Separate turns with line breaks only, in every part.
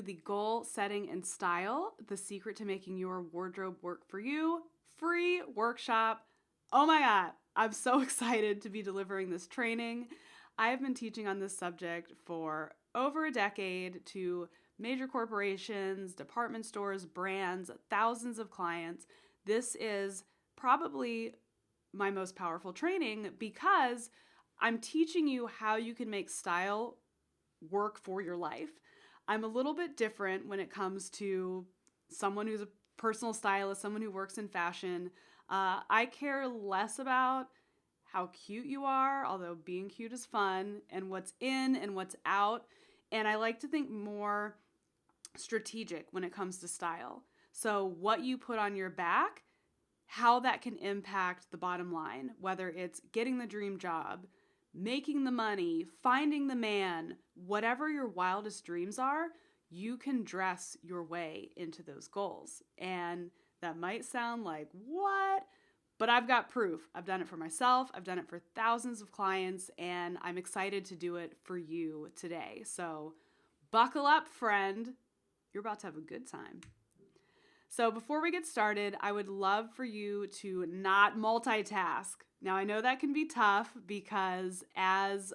the Goal Setting and Style, The Secret to Making Your Wardrobe Work for You free workshop. Oh my God, I'm so excited to be delivering this training. I have been teaching on this subject for over a decade to major corporations, department stores, brands, thousands of clients. This is probably my most powerful training because I'm teaching you how you can make style work for your life. I'm a little bit different when it comes to someone who's a personal stylist, someone who works in fashion. I care less about how cute you are, although being cute is fun, and what's in and what's out. And I like to think more strategic when it comes to style. So what you put on your back, how that can impact the bottom line, whether it's getting the dream job, making the money, finding the man, whatever your wildest dreams are, you can dress your way into those goals. And that might sound like, what? But I've got proof. I've done it for myself. I've done it for thousands of clients, and I'm excited to do it for you today. So buckle up, friend. You're about to have a good time. So before we get started, I would love for you to not multitask. Now, I know that can be tough because as,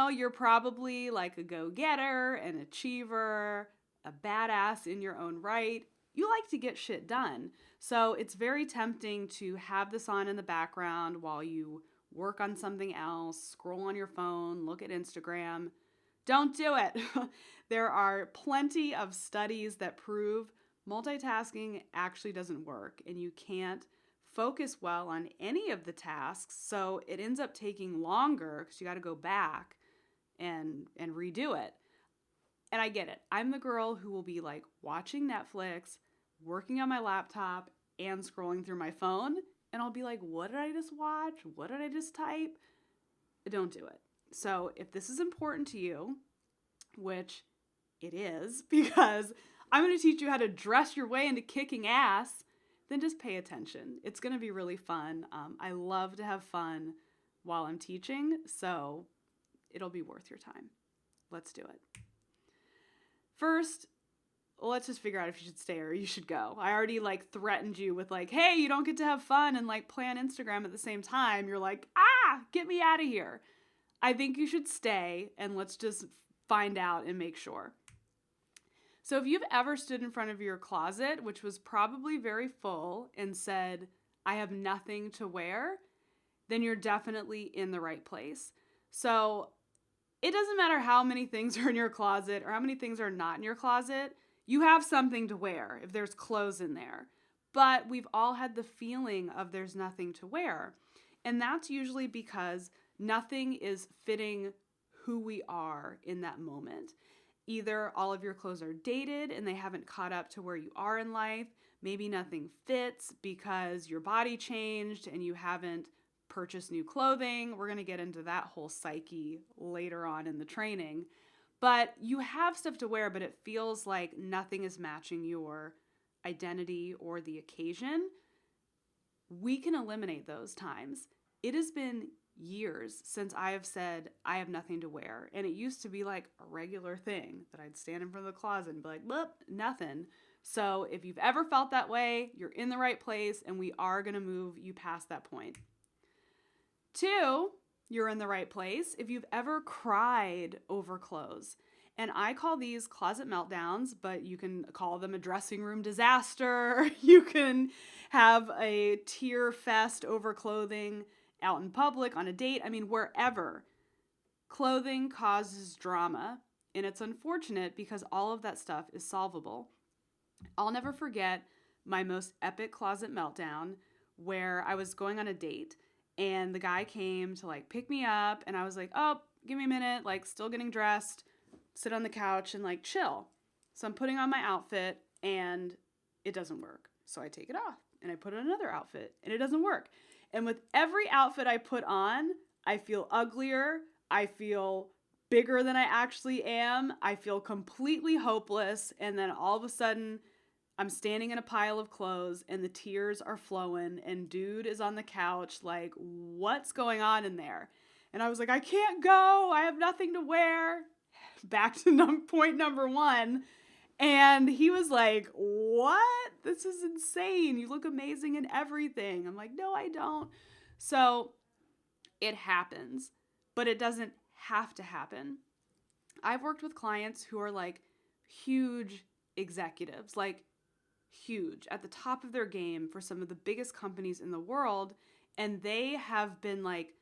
you're probably like a go-getter, an achiever, a badass in your own right. You like to get shit done. So it's very tempting to have this on in the background while you work on something else, scroll on your phone, look at Instagram. Don't do it. There are plenty of studies that prove multitasking actually doesn't work, and you can't focus well on any of the tasks, so it ends up taking longer because you got to go back and redo it. And I get it. I'm the girl who will be like watching Netflix, working on my laptop, and scrolling through my phone, and I'll be like, what did I just watch? What did I just type? Don't do it. So if this is important to you, which it is, because I'm going to teach you how to dress your way into kicking ass, then just pay attention. It's going to be really fun. I love to have fun while I'm teaching, so it'll be worth your time. Let's do it. First, let's just figure out if you should stay or you should go. I already threatened you with hey, you don't get to have fun and play on Instagram at the same time. You're like, get me out of here. I think you should stay and let's just find out and make sure. So if you've ever stood in front of your closet, which was probably very full, and said, I have nothing to wear, then you're definitely in the right place. So it doesn't matter how many things are in your closet or how many things are not in your closet. You have something to wear if there's clothes in there. But we've all had the feeling of there's nothing to wear. And that's usually because nothing is fitting who we are in that moment. Either all of your clothes are dated and they haven't caught up to where you are in life. Maybe nothing fits because your body changed and you haven't purchased new clothing. We're going to get into that whole psyche later on in the training. But you have stuff to wear, but it feels like nothing is matching your identity or the occasion. We can eliminate those times. It has been years since I have said I have nothing to wear. And it used to be like a regular thing that I'd stand in front of the closet and be like, "Look, nothing." So if you've ever felt that way, you're in the right place and we are going to move you past that point. 2, you're in the right place if you've ever cried over clothes. And I call these closet meltdowns, but you can call them a dressing room disaster. You can have a tear fest over clothing out in public, on a date, wherever. Clothing causes drama, and it's unfortunate because all of that stuff is solvable. I'll never forget my most epic closet meltdown where I was going on a date, and the guy came to pick me up, and I was like, oh, give me a minute, still getting dressed, sit on the couch and chill. So I'm putting on my outfit, and it doesn't work. So I take it off, and I put on another outfit, and it doesn't work. And with every outfit I put on, I feel uglier. I feel bigger than I actually am. I feel completely hopeless. And then all of a sudden, I'm standing in a pile of clothes and the tears are flowing. And dude is on the couch like, what's going on in there? And I was like, I can't go. I have nothing to wear. back to point number one. And he was like, what? This is insane. You look amazing in everything. I'm like, no, I don't. So it happens, but it doesn't have to happen. I've worked with clients who are like huge executives, like huge, at the top of their game for some of the biggest companies in the world. And they have been like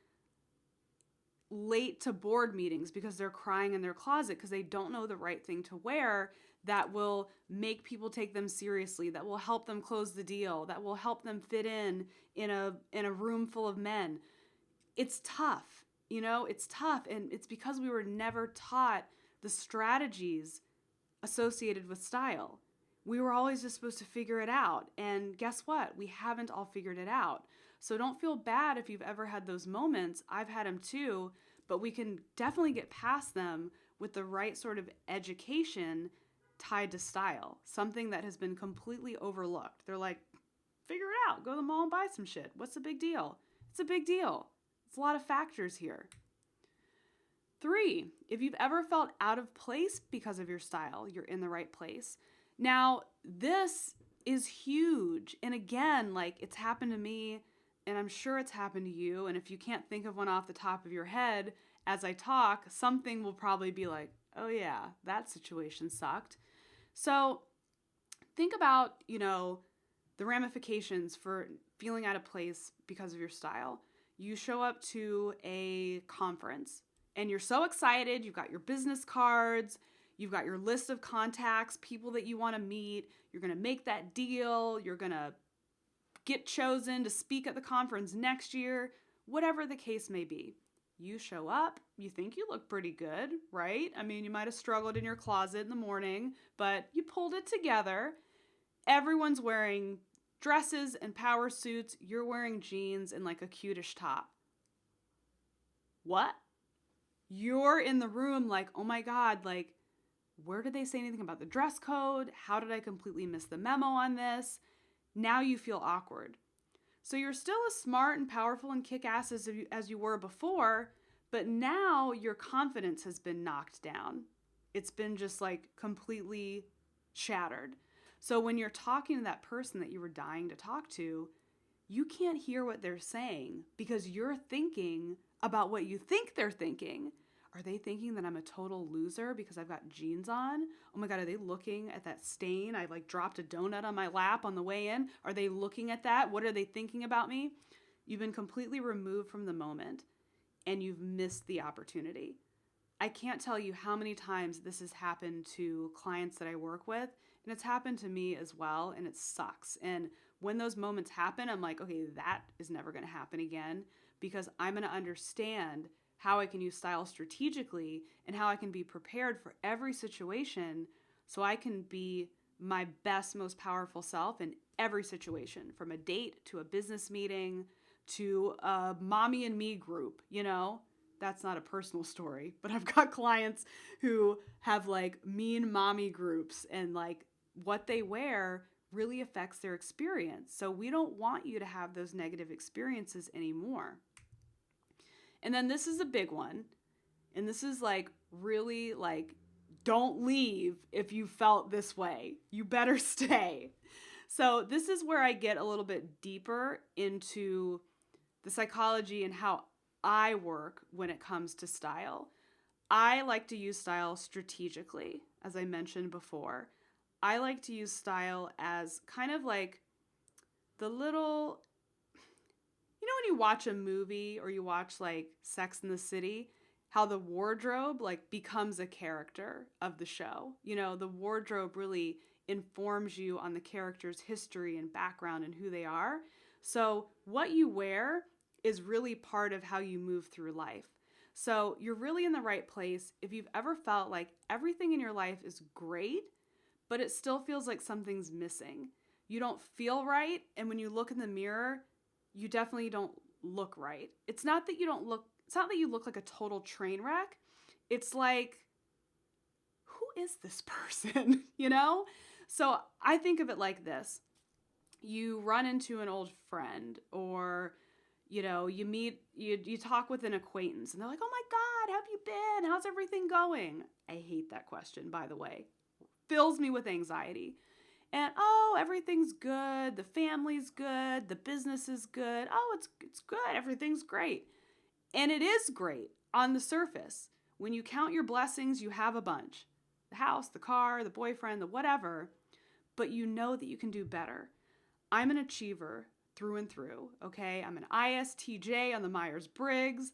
late to board meetings because they're crying in their closet because they don't know the right thing to wear that will make people take them seriously, that will help them close the deal, that will help them fit in a room full of men. It's tough, it's tough. And it's because we were never taught the strategies associated with style. We were always just supposed to figure it out. And guess what? We haven't all figured it out. So don't feel bad if you've ever had those moments. I've had them too, but we can definitely get past them with the right sort of education tied to style, something that has been completely overlooked. They're like, figure it out. Go to the mall and buy some shit. What's the big deal? It's a big deal. It's a lot of factors here. 3, if you've ever felt out of place because of your style, you're in the right place. Now, this is huge. And again, like it's happened to me and I'm sure it's happened to you. And if you can't think of one off the top of your head as I talk, something will probably be like, oh yeah, that situation sucked. So think about, the ramifications for feeling out of place because of your style. You show up to a conference and you're so excited. You've got your business cards. You've got your list of contacts, people that you want to meet. You're going to make that deal. You're going to get chosen to speak at the conference next year, whatever the case may be. You show up, you think you look pretty good, right? I mean, you might have struggled in your closet in the morning, but you pulled it together. Everyone's wearing dresses and power suits. You're wearing jeans and like a cutish top. What? You're in the room like, oh my God, like, where did they say anything about the dress code? How did I completely miss the memo on this? Now you feel awkward. So you're still as smart and powerful and kick-ass as you were before, but now your confidence has been knocked down. It's been just like completely shattered. So when you're talking to that person that you were dying to talk to, you can't hear what they're saying because you're thinking about what you think they're thinking. Are they thinking that I'm a total loser because I've got jeans on? Oh my God, are they looking at that stain? I like dropped a donut on my lap on the way in. Are they looking at that? What are they thinking about me? You've been completely removed from the moment and you've missed the opportunity. I can't tell you how many times this has happened to clients that I work with, and it's happened to me as well, and it sucks. And when those moments happen, I'm like, okay, that is never going to happen again because I'm going to understand how I can use style strategically and how I can be prepared for every situation so I can be my best, most powerful self in every situation, from a date to a business meeting to a mommy and me group, That's not a personal story, but I've got clients who have like mean mommy groups and like what they wear really affects their experience. So we don't want you to have those negative experiences anymore. And then this is a big one. And this is like really like, don't leave if you felt this way. You better stay. So this is where I get a little bit deeper into the psychology and how I work when it comes to style. I like to use style strategically, as I mentioned before. I like to use style as kind of like the little, when you watch a movie or you watch like Sex and the City, how the wardrobe like becomes a character of the show. The wardrobe really informs you on the character's history and background and who they are. So what you wear is really part of how you move through life. So you're really in the right place if you've ever felt like everything in your life is great, but it still feels like something's missing. You don't feel right, and when you look in the mirror, you definitely don't look right. It's not that you look like a total train wreck. It's like, who is this person? So I think of it like this. You run into an old friend or you talk with an acquaintance and they're like, oh my how have you been? How's everything going? I hate that question, by the way. Fills me with anxiety. And, oh, everything's good. The family's good. The business is good. Oh, it's good. Everything's great. And it is great on the surface. When you count your blessings, you have a bunch. The house, the car, the boyfriend, the whatever. But you know that you can do better. I'm an achiever through and through, okay? I'm an ISTJ on the Myers-Briggs.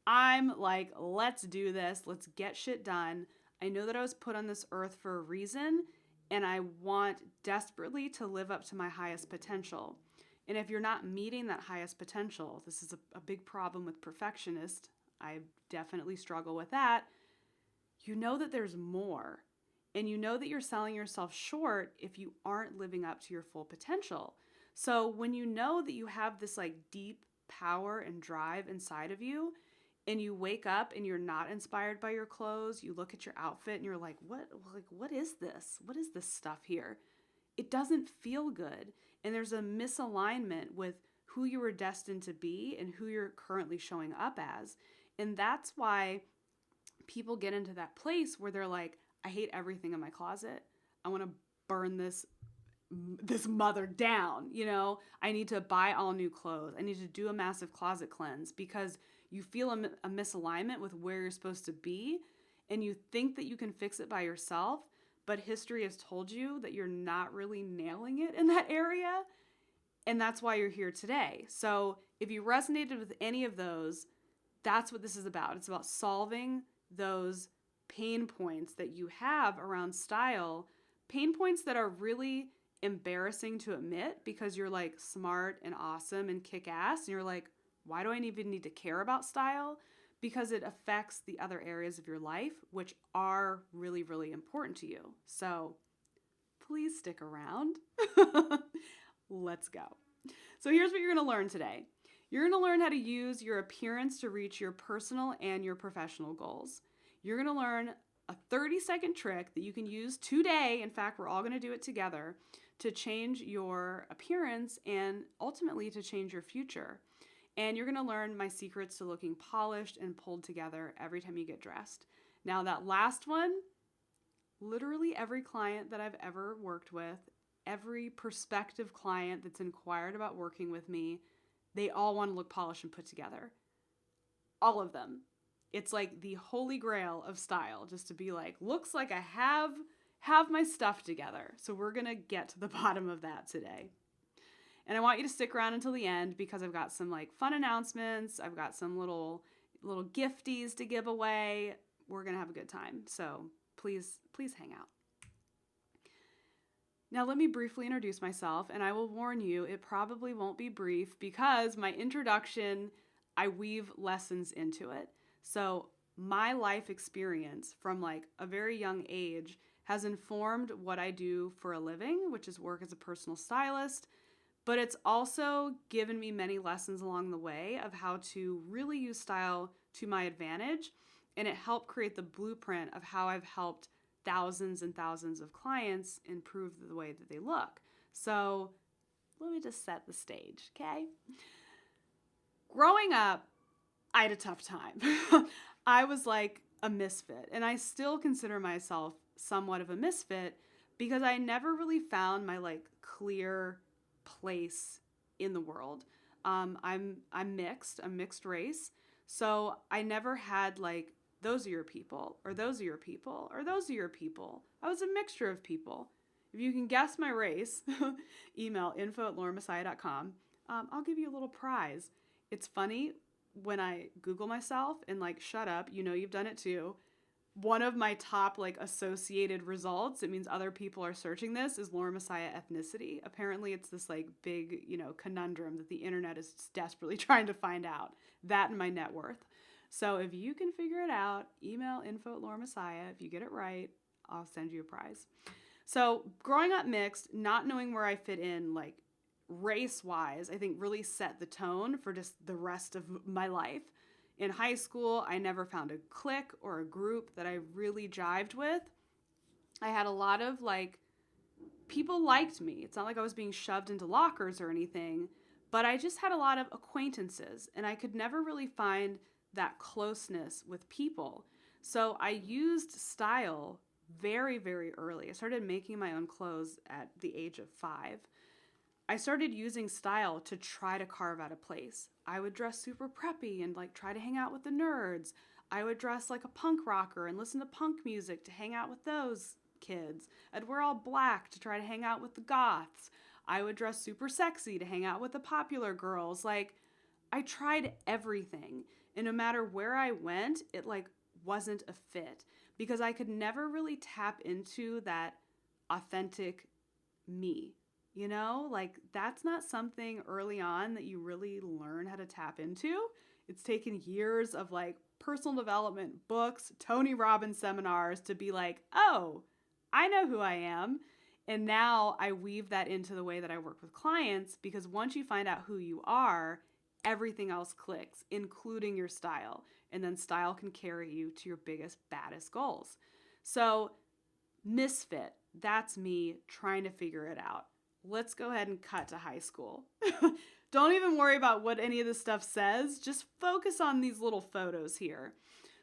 I'm like, let's do this. Let's get shit done. I know that I was put on this earth for a reason, and I want desperately to live up to my highest potential. And if you're not meeting that highest potential, this is a big problem with perfectionists. I definitely struggle with that. You know that there's more. And you know that you're selling yourself short if you aren't living up to your full potential. So when you know that you have this like deep power and drive inside of you, and you wake up and you're not inspired by your clothes, you look at your outfit and you're like, what is this? What is this stuff here? It doesn't feel good. And there's a misalignment with who you were destined to be and who you're currently showing up as. And that's why people get into that place where they're like, I hate everything in my closet. I want to burn this mother down, you know? I need to buy all new clothes. I need to do a massive closet cleanse because you feel a misalignment with where you're supposed to be, and you think that you can fix it by yourself, but history has told you that you're not really nailing it in that area, and that's why you're here today. So if you resonated with any of those, that's what this is about. It's about solving those pain points that you have around style, pain points that are really embarrassing to admit because you're like smart and awesome and kick ass, and you're like, why do I even need to care about style? Because it affects the other areas of your life, which are really, really important to you. So please stick around. Let's go. So here's what you're going to learn today. You're going to learn how to use your appearance to reach your personal and your professional goals. You're going to learn a 30-second trick that you can use today. In fact, we're all going to do it together to change your appearance and ultimately to change your future. And you're going to learn my secrets to looking polished and pulled together every time you get dressed. Now, that last one, literally every client that I've ever worked with, every prospective client that's inquired about working with me, they all want to look polished and put together. All of them. It's like the holy grail of style, just to be like, looks like I have my stuff together. So we're going to get to the bottom of that today. And I want you to stick around until the end because I've got some like fun announcements. I've got some little gifties to give away. We're going to have a good time. So please hang out. Now let me briefly introduce myself, and I will warn you, it probably won't be brief because my introduction, I weave lessons into it. So my life experience from like a very young age has informed what I do for a living, which is work as a personal stylist. But it's also given me many lessons along the way of how to really use style to my advantage. And it helped create the blueprint of how I've helped thousands and thousands of clients improve the way that they look. So let me just set the stage, okay? Growing up, I had a tough time. I was like a misfit, and I still consider myself somewhat of a misfit because I never really found my like clear place in the world. I'm mixed race. So I never had like, those are your people, or those are your people, or those are your people. I was a mixture of people. If you can guess my race, email info@lauramessiah.com. I'll give you a little prize. It's funny when I Google myself and like, shut up, you know, you've done it too. One of my top like associated results, it means other people are searching this, is Laura Messiah ethnicity. Apparently it's this like big, you know, conundrum that the internet is desperately trying to find out. That and my net worth. So if you can figure it out, email info@lauramessiah. If you get it right, I'll send you a prize. So growing up mixed, not knowing where I fit in, like race-wise, I think really set the tone for just the rest of my life. In high school, I never found a clique or a group that I really jived with. I had a lot of like, people liked me. It's not like I was being shoved into lockers or anything, but I just had a lot of acquaintances, and I could never really find that closeness with people. So I used style very, very early. I started making my own clothes at the age of 5. I started using style to try to carve out a place. I would dress super preppy and like try to hang out with the nerds. I would dress like a punk rocker and listen to punk music to hang out with those kids. I'd wear all black to try to hang out with the goths. I would dress super sexy to hang out with the popular girls. Like, I tried everything. And no matter where I went, it like wasn't a fit because I could never really tap into that authentic me. You know, like that's not something early on that you really learn how to tap into. It's taken years of like personal development books, Tony Robbins seminars to be like, oh, I know who I am. And now I weave that into the way that I work with clients because once you find out who you are, everything else clicks, including your style. And then style can carry you to your biggest, baddest goals. So, misfit, that's me trying to figure it out. Let's go ahead and cut to high school. Don't even worry about what any of this stuff says. Just focus on these little photos here.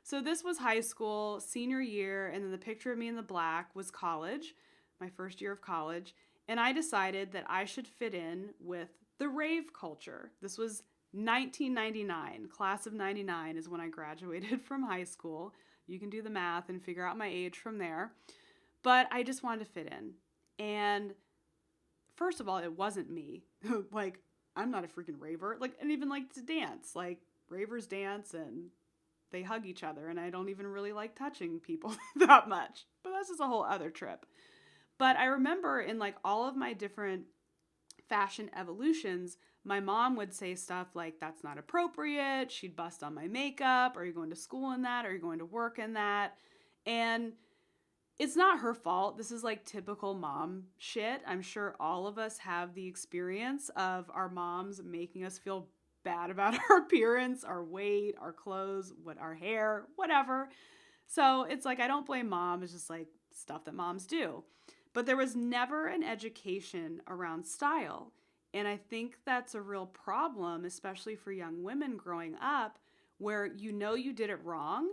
So this was high school, senior year, and then the picture of me in the black was college, my first year of college. And I decided that I should fit in with the rave culture. This was 1999, class of 99 is when I graduated from high school. You can do the math and figure out my age from there. But I just wanted to fit in. And first of all, it wasn't me. Like, I'm not a freaking raver. Like, I didn't even like to dance. Like, ravers dance and they hug each other. And I don't even really like touching people that much. But that's just a whole other trip. But I remember in like all of my different fashion evolutions, my mom would say stuff like, that's not appropriate. She'd bust on my makeup. Are you going to school in that? Are you going to work in that? And it's not her fault. This is like typical mom shit. I'm sure all of us have the experience of our moms making us feel bad about our appearance, our weight, our clothes, our hair, whatever. So it's like, I don't blame mom. It's just like stuff that moms do. But there was never an education around style. And I think that's a real problem, especially for young women growing up, where you know you did it wrong,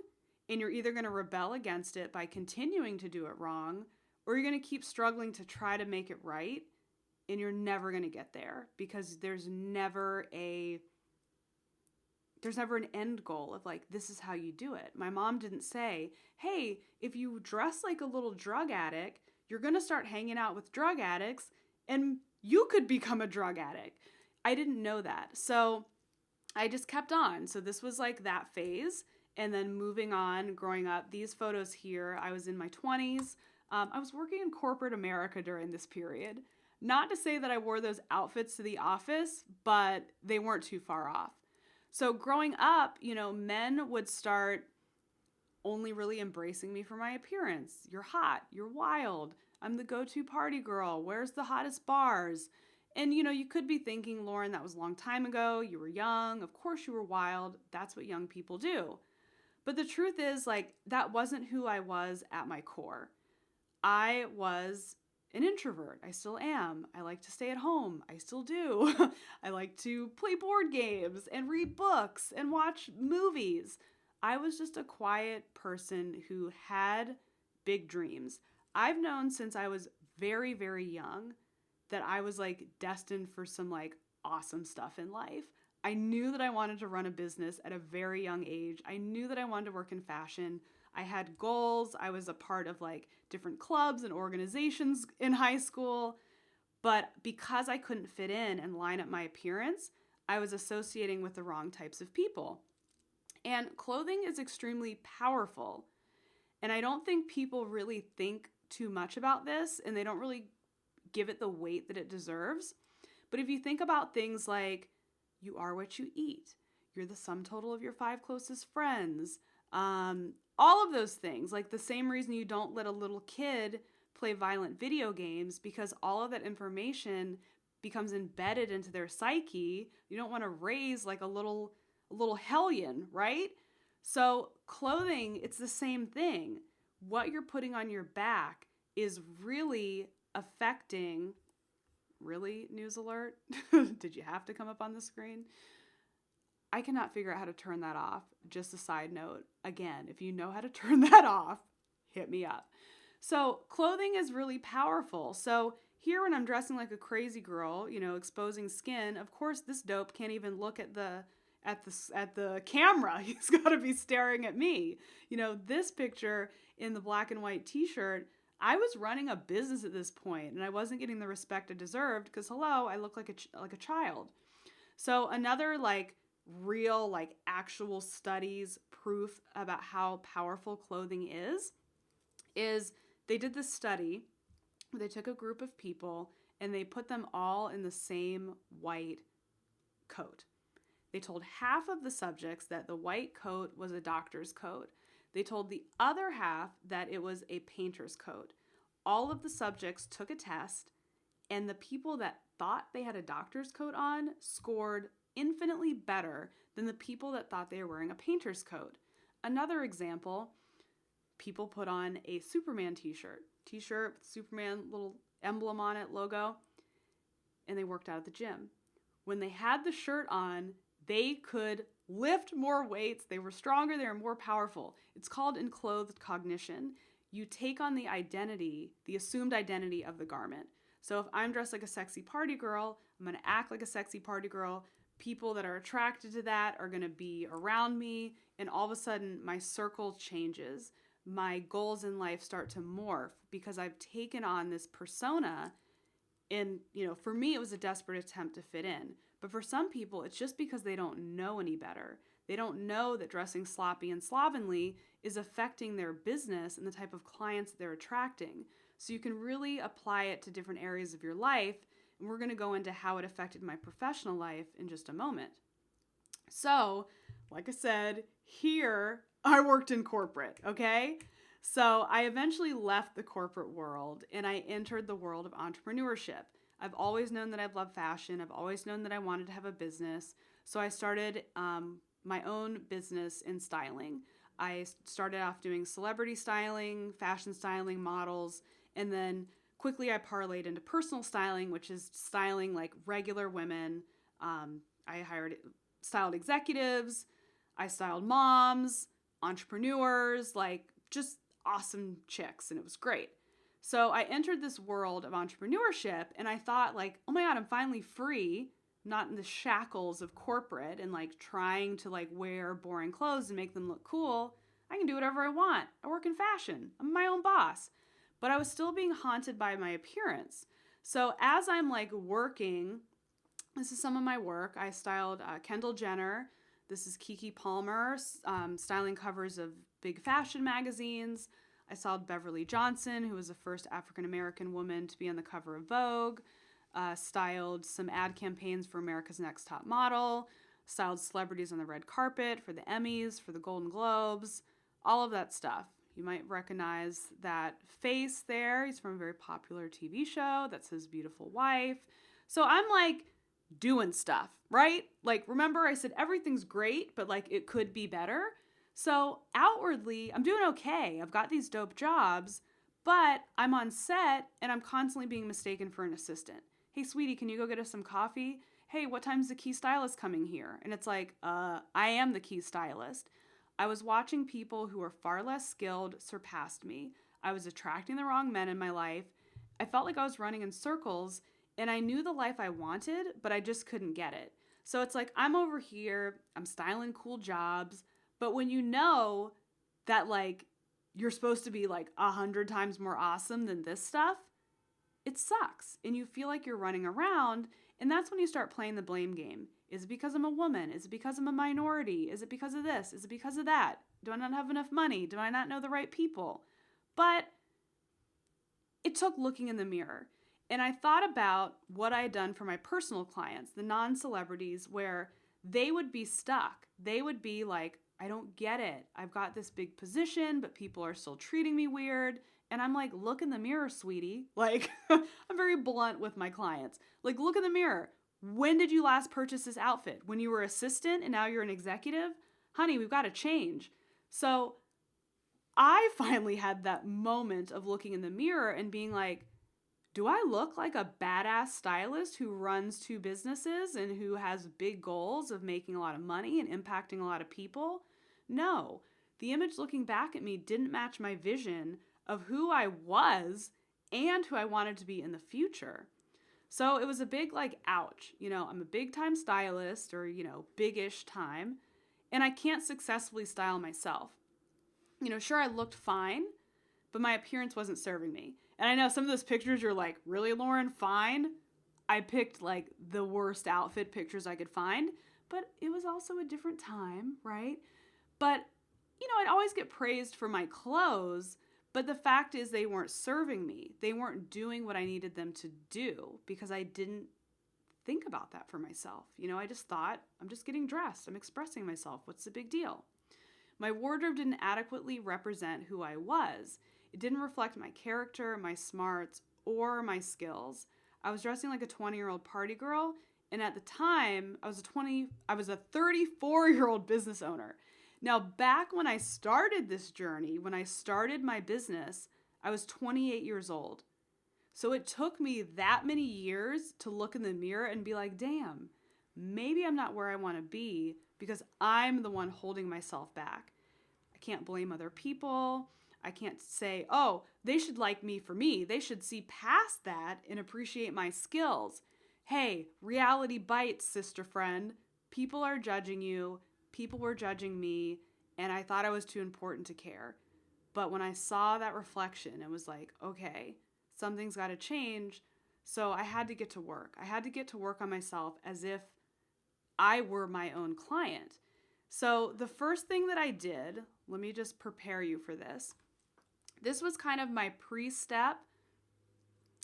and you're either going to rebel against it by continuing to do it wrong, or you're going to keep struggling to try to make it right, and you're never going to get there because there's never an end goal of like, this is how you do it. My mom didn't say, hey, if you dress like a little drug addict, you're going to start hanging out with drug addicts and you could become a drug addict. I didn't know that. So I just kept on. So this was like that phase. And then moving on, growing up, these photos here, I was in my 20s. I was working in corporate America during this period. Not to say that I wore those outfits to the office, but they weren't too far off. So growing up, you know, men would start only really embracing me for my appearance. You're hot. You're wild. I'm the go-to party girl. Where's the hottest bars? And, you know, you could be thinking, Lauren, that was a long time ago. You were young. Of course you were wild. That's what young people do. But the truth is, like, that wasn't who I was at my core. I was an introvert. I still am. I like to stay at home. I still do. I like to play board games and read books and watch movies. I was just a quiet person who had big dreams. I've known since I was very, very young that I was like destined for some like awesome stuff in life. I knew that I wanted to run a business at a very young age. I knew that I wanted to work in fashion. I had goals. I was a part of like different clubs and organizations in high school. But because I couldn't fit in and line up my appearance, I was associating with the wrong types of people. And clothing is extremely powerful. And I don't think people really think too much about this, and they don't really give it the weight that it deserves. But if you think about things like you are what you eat, you're the sum total of your 5 closest friends, all of those things, like the same reason you don't let a little kid play violent video games because all of that information becomes embedded into their psyche. You don't want to raise like a little hellion, right? So clothing, it's the same thing. What you're putting on your back is really affecting, really, news alert? Did you have to come up on the screen? I cannot figure out how to turn that off. Just a side note. Again, if you know how to turn that off, hit me up. So clothing is really powerful. So here when I'm dressing like a crazy girl, exposing skin, of course this dope can't even look at the camera. He's got to be staring at me. This picture in the black and white t-shirt, I was running a business at this point and I wasn't getting the respect I deserved because hello, I look like a child. So another real actual studies proof about how powerful clothing is they did this study where they took a group of people and they put them all in the same white coat. They told half of the subjects that the white coat was a doctor's coat. They told the other half that it was a painter's coat. All of the subjects took a test, and the people that thought they had a doctor's coat on scored infinitely better than the people that thought they were wearing a painter's coat. Another example, people put on a Superman t-shirt with Superman little emblem on it, logo, and they worked out at the gym. When they had the shirt on, they could lift more weights, they were stronger, they were more powerful. It's called enclothed cognition. You take on the identity, the assumed identity of the garment. So if I'm dressed like a sexy party girl, I'm going to act like a sexy party girl. People that are attracted to that are going to be around me, and all of a sudden my circle changes. My goals in life start to morph because I've taken on this persona. And, for me, it was a desperate attempt to fit in. But for some people, it's just because they don't know any better. They don't know that dressing sloppy and slovenly is affecting their business and the type of clients that they're attracting. So you can really apply it to different areas of your life. And we're going to go into how it affected my professional life in just a moment. So, like I said, here I worked in corporate, okay? So I eventually left the corporate world and I entered the world of entrepreneurship. I've always known that I've loved fashion. I've always known that I wanted to have a business. So I started my own business in styling. I started off doing celebrity styling, fashion styling, models, and then quickly I parlayed into personal styling, which is styling like regular women. I styled executives, I styled moms, entrepreneurs, just awesome chicks, and it was great. So I entered this world of entrepreneurship and I thought oh my God, I'm finally free, not in the shackles of corporate and trying to wear boring clothes and make them look cool. I can do whatever I want. I work in fashion. I'm my own boss. But I was still being haunted by my appearance. So as I'm working, this is some of my work. I styled Kendall Jenner. This is Keke Palmer, styling covers of big fashion magazines. I styled Beverly Johnson, who was the first African-American woman to be on the cover of Vogue. Styled some ad campaigns for America's Next Top Model. Styled celebrities on the red carpet for the Emmys, for the Golden Globes. All of that stuff. You might recognize that face there. He's from a very popular TV show. That's his beautiful wife. So I'm doing stuff, right? Remember I said everything's great, but it could be better. So outwardly, I'm doing okay. I've got these dope jobs, but I'm on set and I'm constantly being mistaken for an assistant. Hey, sweetie, can you go get us some coffee? Hey, what time's the key stylist coming here? And it's I am the key stylist. I was watching people who were far less skilled surpass me. I was attracting the wrong men in my life. I felt like I was running in circles and I knew the life I wanted, but I just couldn't get it. So it's I'm over here, I'm styling cool jobs, but when you know that you're supposed to be 100 times more awesome than this stuff, it sucks. And you feel like you're running around, and that's when you start playing the blame game. Is it because I'm a woman? Is it because I'm a minority? Is it because of this? Is it because of that? Do I not have enough money? Do I not know the right people? But it took looking in the mirror. And I thought about what I had done for my personal clients, the non-celebrities, where they would be stuck. They would be I don't get it. I've got this big position, but people are still treating me weird. And I'm look in the mirror, sweetie. I'm very blunt with my clients. Look in the mirror. When did you last purchase this outfit? When you were assistant and now you're an executive? Honey, we've got to change. So I finally had that moment of looking in the mirror and being Do I look like a badass stylist who runs two businesses and who has big goals of making a lot of money and impacting a lot of people? No. The image looking back at me didn't match my vision of who I was and who I wanted to be in the future. So it was a big, like, ouch. I'm a big time stylist, or, big-ish time, and I can't successfully style myself. Sure, I looked fine, but my appearance wasn't serving me. And I know some of those pictures you're like, really, Lauren? Fine? I picked like the worst outfit pictures I could find, but it was also a different time, right? But, I'd always get praised for my clothes, but the fact is they weren't serving me. They weren't doing what I needed them to do because I didn't think about that for myself. I just thought, I'm just getting dressed. I'm expressing myself. What's the big deal? My wardrobe didn't adequately represent who I was. It didn't reflect my character, my smarts, or my skills. I was dressing like a 20-year-old party girl, and at the time, I was a 34-year-old business owner. Now, back when I started this journey, when I started my business, I was 28 years old. So it took me that many years to look in the mirror and be like, damn, maybe I'm not where I want to be because I'm the one holding myself back. I can't blame other people. I can't say, oh, they should like me for me. They should see past that and appreciate my skills. Hey, reality bites, sister friend. People are judging you. People were judging me, and I thought I was too important to care. But when I saw that reflection, it was like, okay, something's got to change. So I had to get to work. I had to get to work on myself as if I were my own client. So the first thing that I did, let me just prepare you for this. This was kind of my pre-step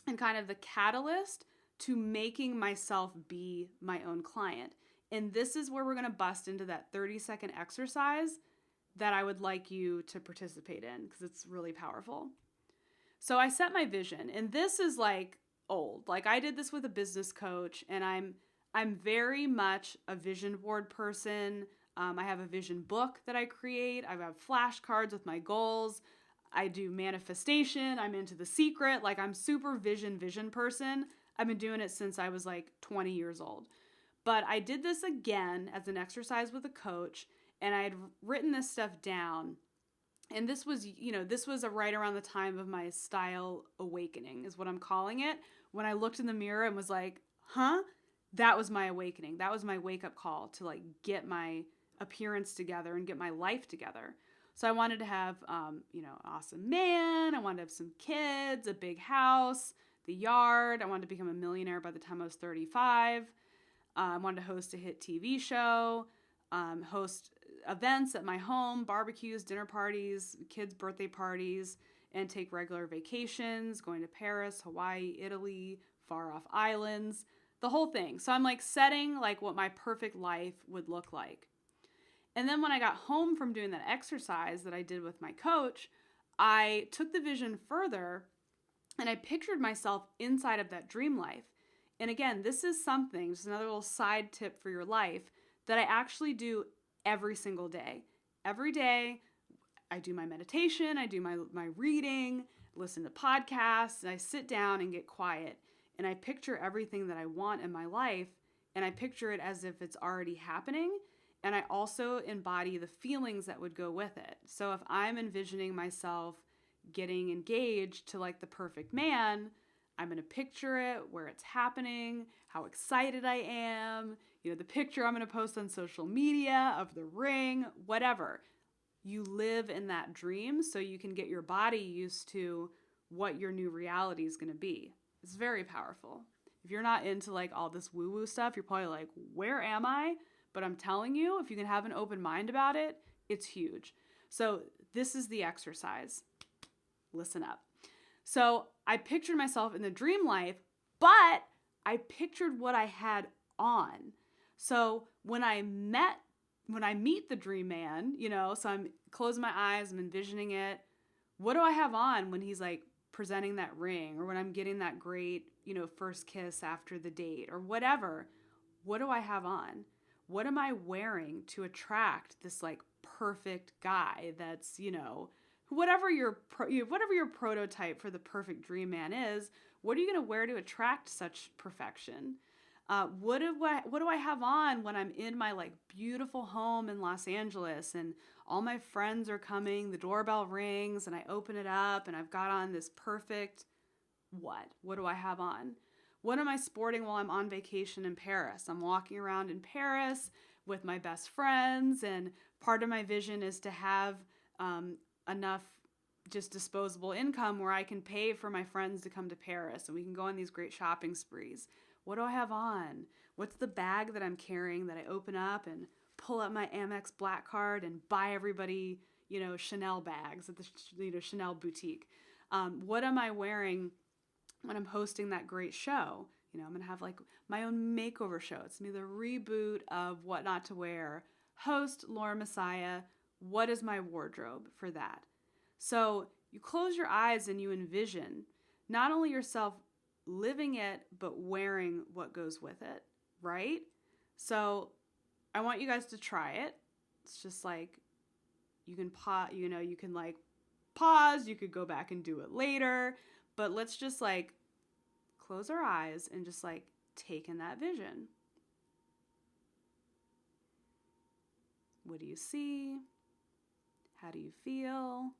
and kind of the catalyst to making myself be my own client. And this is where we're going to bust into that 30-second exercise that I would like you to participate in because it's really powerful. So I set my vision, and this is like old. Like I did this with a business coach, and I'm very much a vision board person. I have a vision book that I create. I have flashcards with my goals. I do manifestation. I'm into The Secret. Like I'm super vision person. I've been doing it since I was like 20 years old. But I did this again as an exercise with a coach, and I had written this stuff down. And this was, right around the time of my style awakening is what I'm calling it. When I looked in the mirror and was like, that was my awakening. That was my wake-up call to like get my appearance together and get my life together. So I wanted to have, an awesome man. I wanted to have some kids, a big house, the yard. I wanted to become a millionaire by the time I was 35. I wanted to host a hit TV show, host events at my home, barbecues, dinner parties, kids' birthday parties, and take regular vacations, going to Paris, Hawaii, Italy, far off islands, the whole thing. So I'm like setting like what my perfect life would look like. And then when I got home from doing that exercise that I did with my coach, I took the vision further and I pictured myself inside of that dream life. And again, this is something, just another little side tip for your life, that I actually do every single day. Every day, I do my meditation, I do my reading, listen to podcasts, and I sit down and get quiet. And I picture everything that I want in my life, and I picture it as if it's already happening. And I also embody the feelings that would go with it. So if I'm envisioning myself getting engaged to like the perfect man, I'm going to picture it, where it's happening, how excited I am, the picture I'm going to post on social media of the ring, whatever. You live in that dream so you can get your body used to what your new reality is going to be. It's very powerful. If you're not into like all this woo-woo stuff, you're probably like, where am I? But I'm telling you, if you can have an open mind about it, it's huge. So this is the exercise. Listen up. So I pictured myself in the dream life, but I pictured what I had on. So when I meet the dream man, so I'm closing my eyes, I'm envisioning it. What do I have on when he's like presenting that ring, or when I'm getting that great, first kiss after the date or whatever? What do I have on? What am I wearing to attract this like perfect guy that's, whatever your prototype for the perfect dream man is? What are you going to wear to attract such perfection? What do I have on when I'm in my like beautiful home in Los Angeles and all my friends are coming, the doorbell rings and I open it up and I've got on this perfect what? What do I have on? What am I sporting while I'm on vacation in Paris? I'm walking around in Paris with my best friends, and part of my vision is to have enough just disposable income where I can pay for my friends to come to Paris and we can go on these great shopping sprees. What do I have on? What's the bag that I'm carrying that I open up and pull up my Amex Black Card and buy everybody, Chanel bags at the, Chanel boutique? What am I wearing when I'm hosting that great show? I'm going to have like my own makeover show. It's going to be the reboot of What Not to Wear. Host Laura Messiah. What is my wardrobe for that? So you close your eyes and you envision not only yourself living it, but wearing what goes with it, right? So I want you guys to try it. It's just like you can you can like pause, you could go back and do it later, but let's just like close our eyes and just like take in that vision. What do you see? How do you feel?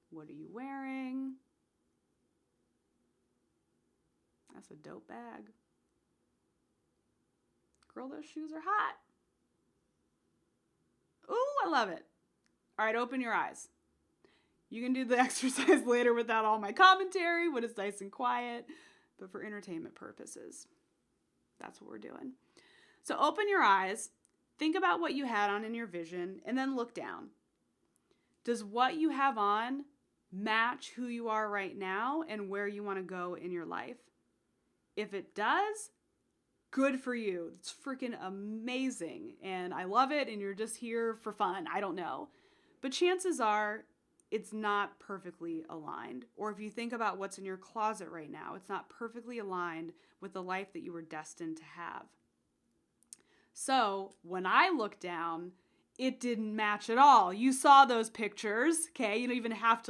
What are you wearing? That's a dope bag. Girl, those shoes are hot. Ooh, I love it. All right, open your eyes. You can do the exercise later without all my commentary when it's nice and quiet, but for entertainment purposes, that's what we're doing. So open your eyes, think about what you had on in your vision, and then look down. Does what you have on match who you are right now and where you want to go in your life? If it does, good for you. It's freaking amazing. And I love it. And you're just here for fun. I don't know. But chances are it's not perfectly aligned. Or if you think about what's in your closet right now, it's not perfectly aligned with the life that you were destined to have. So when I look down, it didn't match at all. You saw those pictures, okay? You don't even have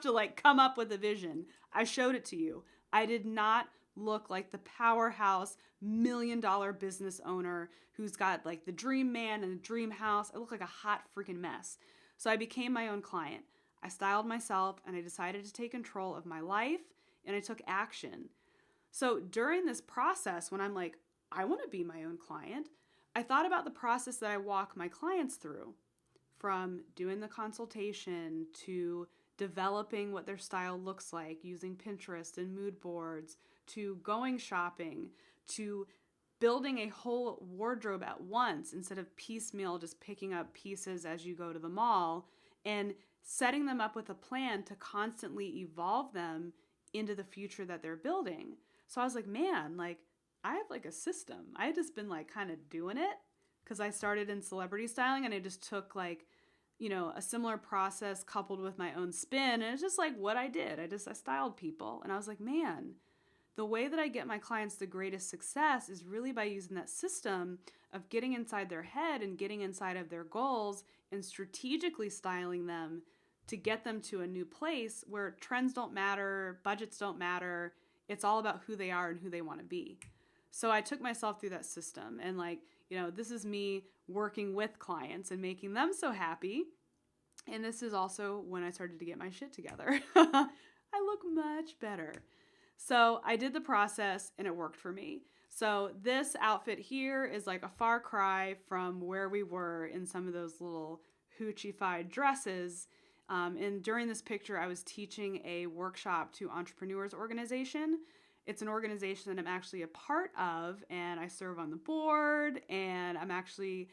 to come up with a vision. I showed it to you. I did not look like the powerhouse $1 million business owner who's got like the dream man and the dream house. I look like a hot freaking mess. So I became my own client. I styled myself and I decided to take control of my life and I took action. So during this process, when I'm like, I want to be my own client, I thought about the process that I walk my clients through, from doing the consultation to developing what their style looks like using Pinterest and mood boards, to going shopping, to building a whole wardrobe at once instead of piecemeal, just picking up pieces as you go to the mall, and setting them up with a plan to constantly evolve them into the future that they're building. So I was like, man, like I have like a system. I had just been like kind of doing it because I started in celebrity styling and I just took like, a similar process coupled with my own spin. And it's just like what I did. I styled people. And I was like, man, the way that I get my clients the greatest success is really by using that system of getting inside their head and getting inside of their goals and strategically styling them to get them to a new place where trends don't matter, budgets don't matter. It's all about who they are and who they want to be. So I took myself through that system and this is me working with clients and making them so happy. And this is also when I started to get my shit together. I look much better. So I did the process and it worked for me. So this outfit here is like a far cry from where we were in some of those little hoochie-fied dresses. And during this picture, I was teaching a workshop to Entrepreneurs Organization. It's an organization that I'm actually a part of, and I serve on the board, and I'm actually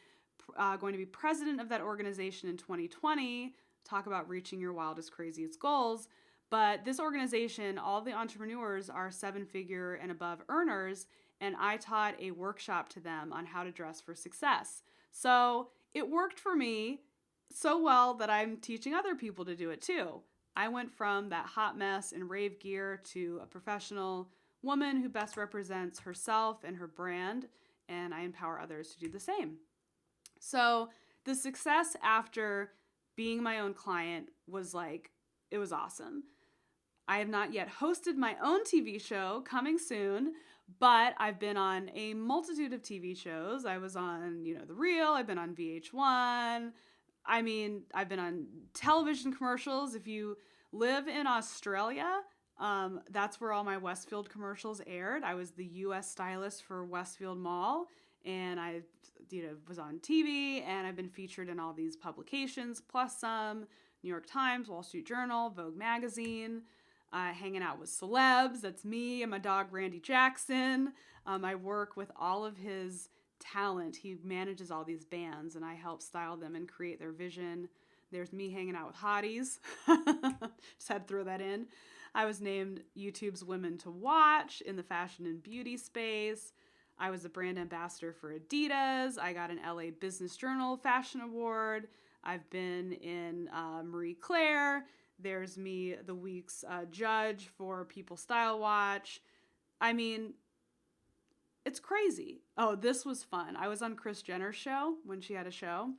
going to be president of that organization in 2020, talk about reaching your wildest, craziest goals. But this organization, all the entrepreneurs are 7-figure and above earners, and I taught a workshop to them on how to dress for success. So it worked for me so well that I'm teaching other people to do it too. I went from that hot mess in rave gear to a professional woman who best represents herself and her brand, and I empower others to do the same. So the success after being my own client was it was awesome. I have not yet hosted my own TV show, coming soon, but I've been on a multitude of TV shows. I was on, The Real, I've been on VH1. I mean, I've been on television commercials. If you live in Australia, that's where all my Westfield commercials aired. I was the US stylist for Westfield Mall, and I was on TV, and I've been featured in all these publications, plus some: New York Times, Wall Street Journal, Vogue magazine. Hanging out with celebs. That's me and my dog, Randy Jackson. I work with all of his talent. He manages all these bands, and I help style them and create their vision. There's me hanging out with hotties. Just had to throw that in. I was named YouTube's Women to Watch in the fashion and beauty space. I was a brand ambassador for Adidas. I got an LA Business Journal Fashion Award. I've been in Marie Claire. There's me, the week's judge for People Style Watch. I mean, it's crazy. Oh, this was fun. I was on Kris Jenner's show when she had a show,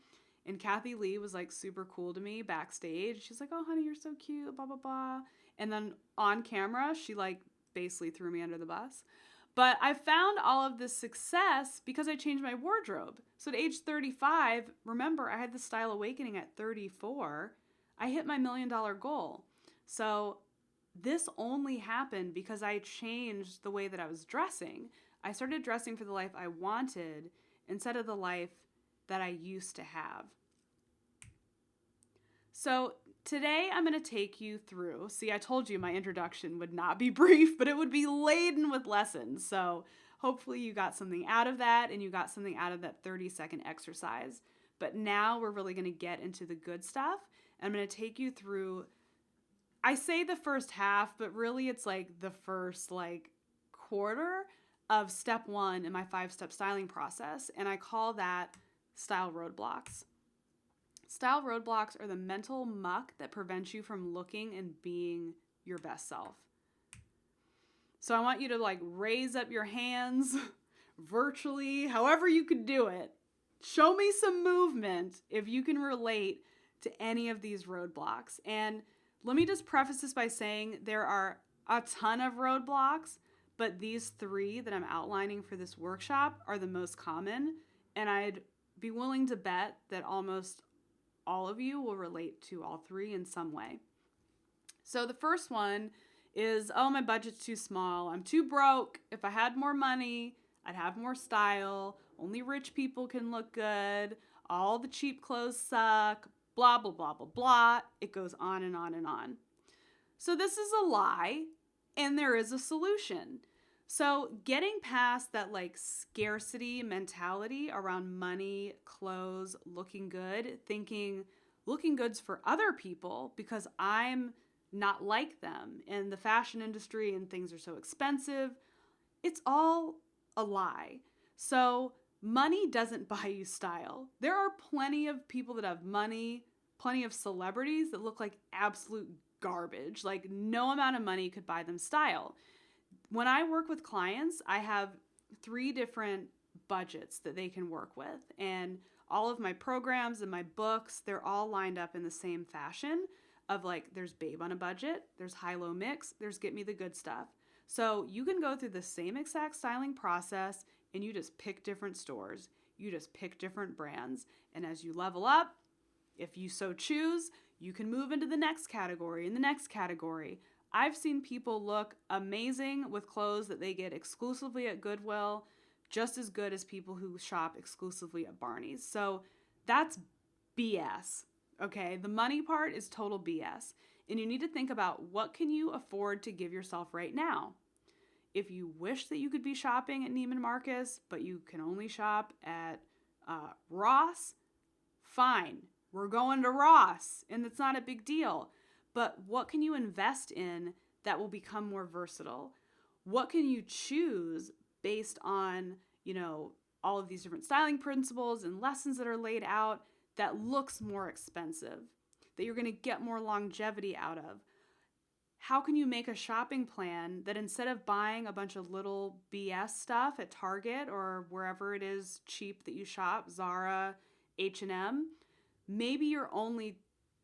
and Kathy Lee was like super cool to me backstage. She's like, "Oh, honey, you're so cute, blah, blah, blah." And then on camera, she like basically threw me under the bus. But I found all of this success because I changed my wardrobe. So at age 35, remember, I had the style awakening at 34. I hit my $1 million goal. So this only happened because I changed the way that I was dressing. I started dressing for the life I wanted instead of the life that I used to have. So today I'm going to take you through, see, I told you my introduction would not be brief, but it would be laden with lessons. So hopefully you got something out of that, and you got something out of that 30-second exercise. But now we're really going to get into the good stuff. I'm going to take you through, I say the first half, but really it's like the first quarter of step 1 in my 5-step styling process. And I call that style roadblocks. Style roadblocks are the mental muck that prevents you from looking and being your best self. So I want you to raise up your hands virtually, however you could do it. Show me some movement if you can relate to any of these roadblocks. And let me just preface this by saying there are a ton of roadblocks, but these 3 that I'm outlining for this workshop are the most common, and I'd be willing to bet that almost all of you will relate to all 3 in some way. So the first one is, oh, my budget's too small. I'm too broke. If I had more money, I'd have more style. Only rich people can look good. All the cheap clothes suck. Blah, blah, blah, blah, blah. It goes on and on and on. So this is a lie, and there is a solution. So getting past that scarcity mentality around money, clothes, looking good, thinking looking good's for other people because I'm not like them in the fashion industry and things are so expensive, it's all a lie. So money doesn't buy you style. There are plenty of people that have money, plenty of celebrities that look like absolute garbage. No amount of money could buy them style. When I work with clients, I have 3 different budgets that they can work with. And all of my programs and my books, they're all lined up in the same fashion of there's Babe on a Budget, there's High-Low Mix, there's Get Me the Good Stuff. So you can go through the same exact styling process and you just pick different stores. You just pick different brands. And as you level up, if you so choose, you can move into the next category and the next category. I've seen people look amazing with clothes that they get exclusively at Goodwill, just as good as people who shop exclusively at Barney's. So that's BS, okay? The money part is total BS. And you need to think about what can you afford to give yourself right now. If you wish that you could be shopping at Neiman Marcus, but you can only shop at Ross, fine. We're going to Ross, and it's not a big deal. But what can you invest in that will become more versatile? What can you choose based on, all of these different styling principles and lessons that are laid out that looks more expensive, that you're going to get more longevity out of? How can you make a shopping plan that instead of buying a bunch of little BS stuff at Target or wherever it is cheap that you shop, Zara, H&M, maybe you're only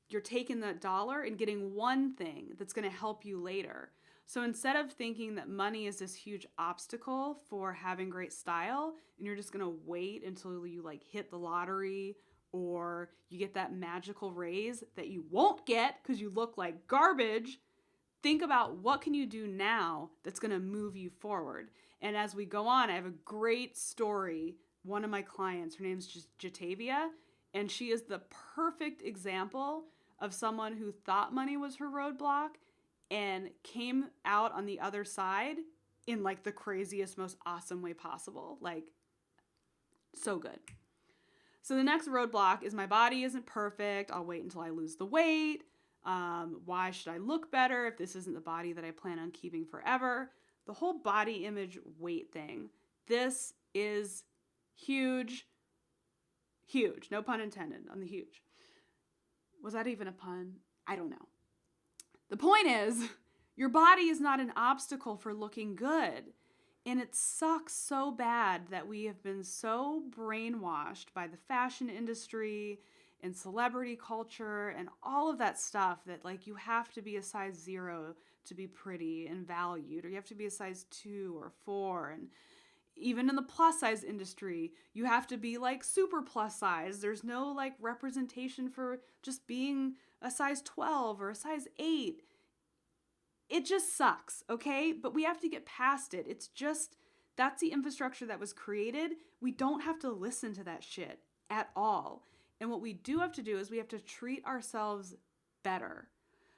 you're taking that dollar and getting one thing that's going to help you later. So instead of thinking that money is this huge obstacle for having great style and you're just going to wait until you like hit the lottery or you get that magical raise that you won't get because you look like garbage, think about what can you do now that's going to move you forward. And as we go on, I have a great story. One of my clients, her name's Jatavia, and she is the perfect example of someone who thought money was her roadblock and came out on the other side in like the craziest, most awesome way possible. Like, so good. So the next roadblock is my body isn't perfect. I'll wait until I lose the weight. Why should I look better if this isn't the body that I plan on keeping forever? The whole body image weight thing. This is huge. Huge. No pun intended on the huge. Was that even a pun? I don't know. The point is, your body is not an obstacle for looking good. And it sucks so bad that we have been so brainwashed by the fashion industry and celebrity culture and all of that stuff that like you have to be a size 0 to be pretty and valued, or you have to be a size 2 or 4. And even in the plus size industry, you have to be like super plus size. There's no like representation for just being a size 12 or a size 8. It just sucks, okay? But we have to get past it. It's just, that's the infrastructure that was created. We don't have to listen to that shit at all. And what we do have to do is we have to treat ourselves better.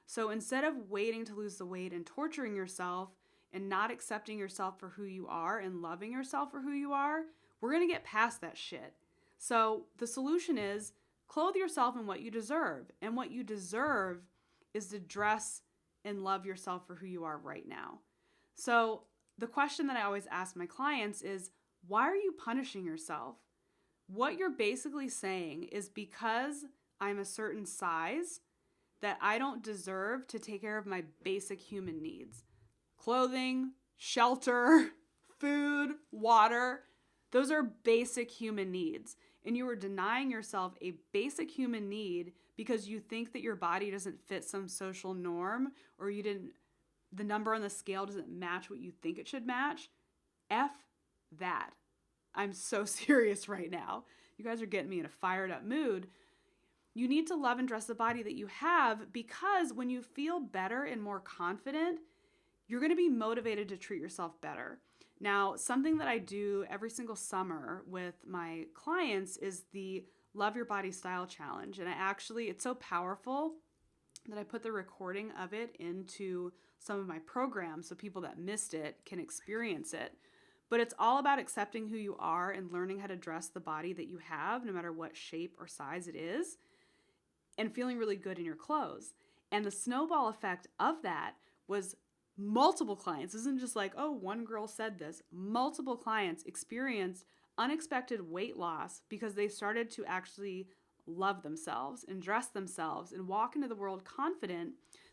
So instead of waiting to lose the weight and torturing yourself and not accepting yourself for who you are and loving yourself for who you are, we're going to get past that shit. So the solution is clothe yourself in what you deserve. And what you deserve is to dress and love yourself for who you are right now. So the question that I always ask my clients is, why are you punishing yourself? What you're basically saying is because I'm a certain size that I don't deserve to take care of my basic human needs. Clothing, shelter, food, water. Those are basic human needs. And you are denying yourself a basic human need because you think that your body doesn't fit some social norm, or the number on the scale doesn't match what you think it should match. F that. I'm so serious right now. You guys are getting me in a fired up mood. You need to love and dress the body that you have, because when you feel better and more confident, you're going to be motivated to treat yourself better. Now, something that I do every single summer with my clients is the Love Your Body Style Challenge. And it's so powerful that I put the recording of it into some of my programs so people that missed it can experience it. But it's all about accepting who you are and learning how to dress the body that you have, no matter what shape or size it is, and feeling really good in your clothes. And the snowball effect of that was multiple clients. This isn't just like, oh, one girl said this. Multiple clients experienced unexpected weight loss because they started to actually love themselves and dress themselves and walk into the world confident.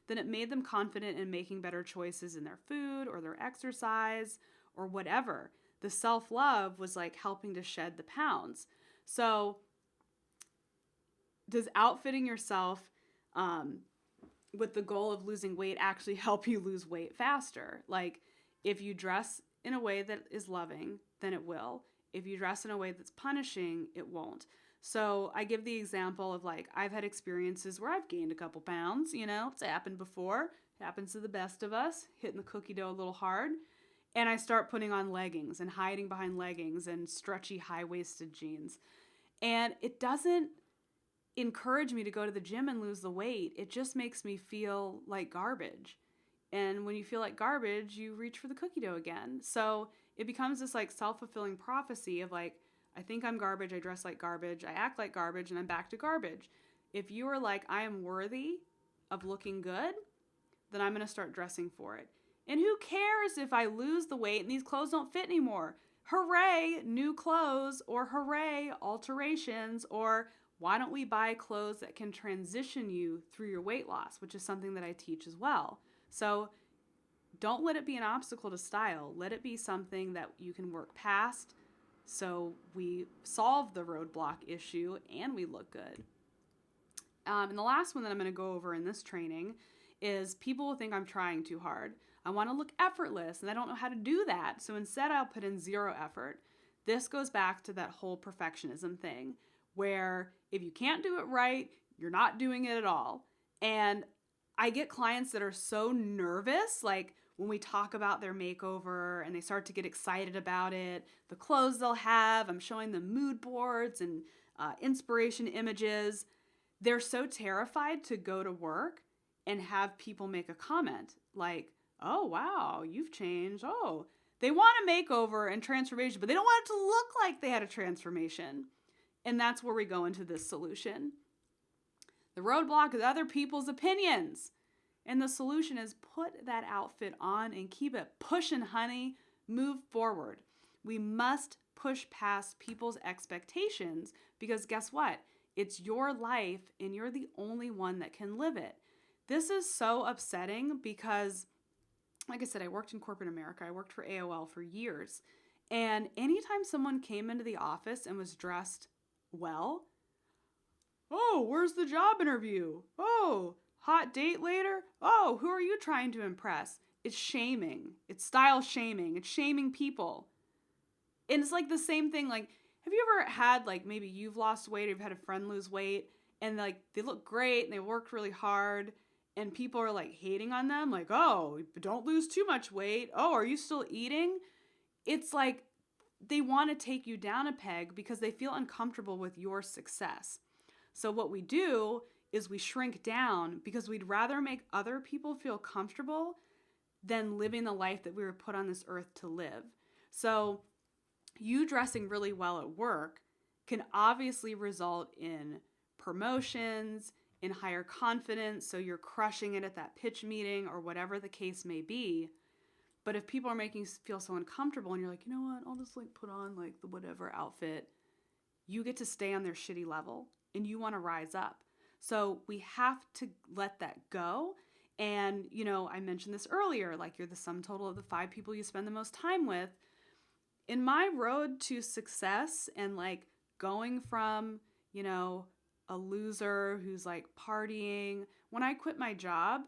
Then it made them confident in making better choices in their food or their exercise or whatever. The self-love was like helping to shed the pounds. So does outfitting yourself with the goal of losing weight actually help you lose weight faster? Like, if you dress in a way that is loving, then it will. If you dress in a way that's punishing, it won't. So I give the example of like, I've had experiences where I've gained a couple pounds, it's happened before. It happens to the best of us, hitting the cookie dough a little hard. And I start putting on leggings and hiding behind leggings and stretchy high-waisted jeans. And it doesn't encourage me to go to the gym and lose the weight. It just makes me feel like garbage. And when you feel like garbage, you reach for the cookie dough again. So it becomes this like self-fulfilling prophecy of like, I think I'm garbage, I dress like garbage, I act like garbage, and I'm back to garbage. If you are like, I am worthy of looking good, then I'm going to start dressing for it. And who cares if I lose the weight and these clothes don't fit anymore? Hooray, new clothes, or hooray, alterations, or why don't we buy clothes that can transition you through your weight loss, which is something that I teach as well. So don't let it be an obstacle to style. Let it be something that you can work past so we solve the roadblock issue and we look good. And the last one that I'm going to go over in this training is people will think I'm trying too hard. I want to look effortless, and I don't know how to do that. So instead, I'll put in zero effort. This goes back to that whole perfectionism thing, where if you can't do it right, you're not doing it at all. And I get clients that are so nervous, like when we talk about their makeover and they start to get excited about it, the clothes they'll have, I'm showing them mood boards and inspiration images. They're so terrified to go to work and have people make a comment like, oh, wow, you've changed. Oh, they want a makeover and transformation, but they don't want it to look like they had a transformation. And that's where we go into this solution. The roadblock is other people's opinions. And the solution is put that outfit on and keep it pushing, honey. Move forward. We must push past people's expectations because guess what? It's your life and you're the only one that can live it. This is so upsetting because, like I said, I worked in corporate America. I worked for AOL for years. And anytime someone came into the office and was dressed well, oh, where's the job interview? Oh, hot date later? Oh, who are you trying to impress? It's shaming. It's style shaming. It's shaming people. And it's like the same thing. Like, have you ever had, like, maybe you've lost weight or you've had a friend lose weight and, like, they look great and they worked really hard and people are, like, hating on them? Like, oh, don't lose too much weight. Oh, are you still eating? It's like they want to take you down a peg because they feel uncomfortable with your success. So what we do is we shrink down because we'd rather make other people feel comfortable than living the life that we were put on this earth to live. So you dressing really well at work can obviously result in promotions, in higher confidence, so you're crushing it at that pitch meeting or whatever the case may be. But if people are making you feel so uncomfortable and you're like, you know what, I'll just like put on like the whatever outfit, you get to stay on their shitty level and you want to rise up. So we have to let that go. And, you know, I mentioned this earlier, like you're the sum total of the 5 people you spend the most time with. In my road to success and like going from, you know, a loser who's like partying, when I quit my job,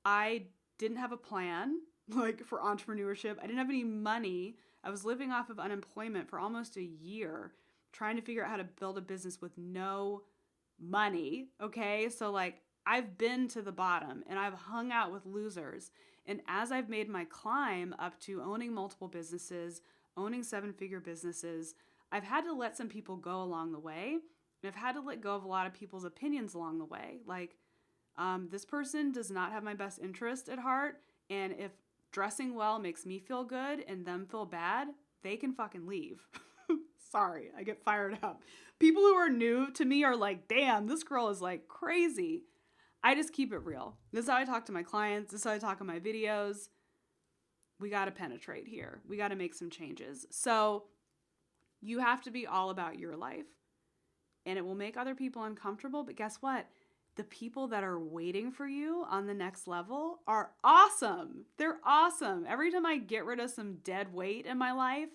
I didn't have a plan like for entrepreneurship. I didn't have any money. I was living off of unemployment for almost a year, trying to figure out how to build a business with no money. Okay. So like I've been to the bottom and I've hung out with losers. And as I've made my climb up to owning multiple businesses, owning 7-figure businesses, I've had to let some people go along the way. And I've had to let go of a lot of people's opinions along the way. Like, this person does not have my best interest at heart. And if dressing well makes me feel good and them feel bad, they can fucking leave. Sorry, I get fired up. People who are new to me are like, damn, this girl is like crazy. I just keep it real. This is how I talk to my clients. This is how I talk in my videos. We got to penetrate here. We got to make some changes. So you have to be all about your life. And it will make other people uncomfortable. But guess what? The people that are waiting for you on the next level are awesome. They're awesome. Every time I get rid of some dead weight in my life,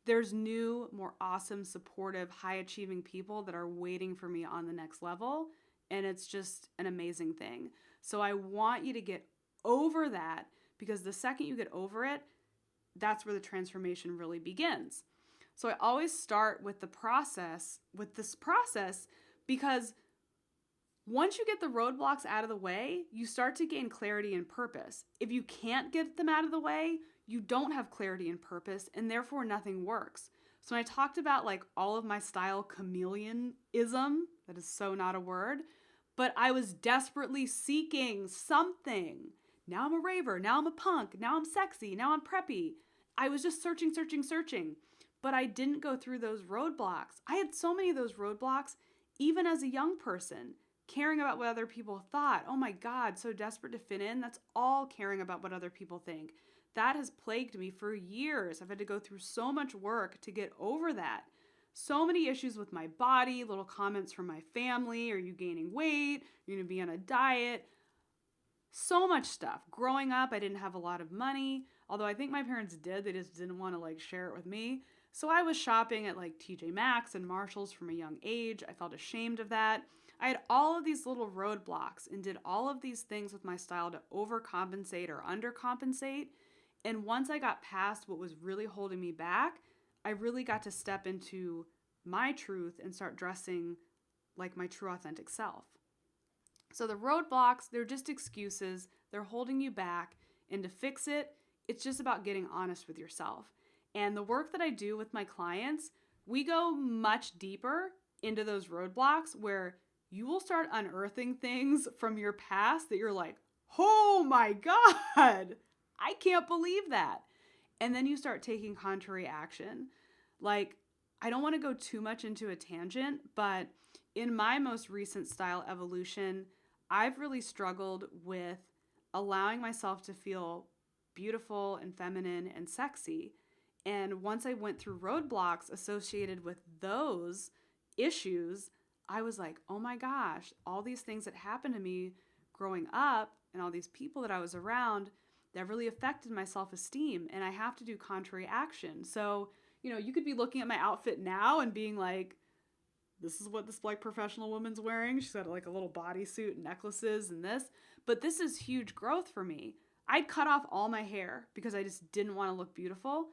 there's new, more awesome, supportive, high-achieving people that are waiting for me on the next level. And it's just an amazing thing. So I want you to get over that because the second you get over it, that's where the transformation really begins. So I always start with this process because once you get the roadblocks out of the way, you start to gain clarity and purpose. If you can't get them out of the way, you don't have clarity and purpose, and therefore nothing works. So when I talked about like all of my style chameleonism, that is so not a word, but I was desperately seeking something. Now I'm a raver, now I'm a punk, now I'm sexy, now I'm preppy. I was just searching. But I didn't go through those roadblocks. I had so many of those roadblocks, even as a young person, caring about what other people thought. Oh my God, so desperate to fit in. That's all caring about what other people think. That has plagued me for years. I've had to go through so much work to get over that. So many issues with my body, little comments from my family. Are you gaining weight? You're going to be on a diet. So much stuff. Growing up, I didn't have a lot of money. Although I think my parents did. They just didn't want to like share it with me. So I was shopping at like TJ Maxx and Marshalls from a young age. I felt ashamed of that. I had all of these little roadblocks and did all of these things with my style to overcompensate or undercompensate. And once I got past what was really holding me back, I really got to step into my truth and start dressing like my true authentic self. So the roadblocks, they're just excuses. They're holding you back. And to fix it, it's just about getting honest with yourself. And the work that I do with my clients, we go much deeper into those roadblocks where you will start unearthing things from your past that you're like, oh my God, I can't believe that. And then you start taking contrary action. Like, I don't want to go too much into a tangent, but in my most recent style evolution, I've really struggled with allowing myself to feel beautiful and feminine and sexy. And once I went through roadblocks associated with those issues, I was like, oh my gosh, all these things that happened to me growing up and all these people that I was around that really affected my self-esteem, and I have to do contrary action. So, you could be looking at my outfit now and being like, this is what this like professional woman's wearing. She's got like a little bodysuit and necklaces and this, but this is huge growth for me. I'd cut off all my hair because I just didn't want to look beautiful.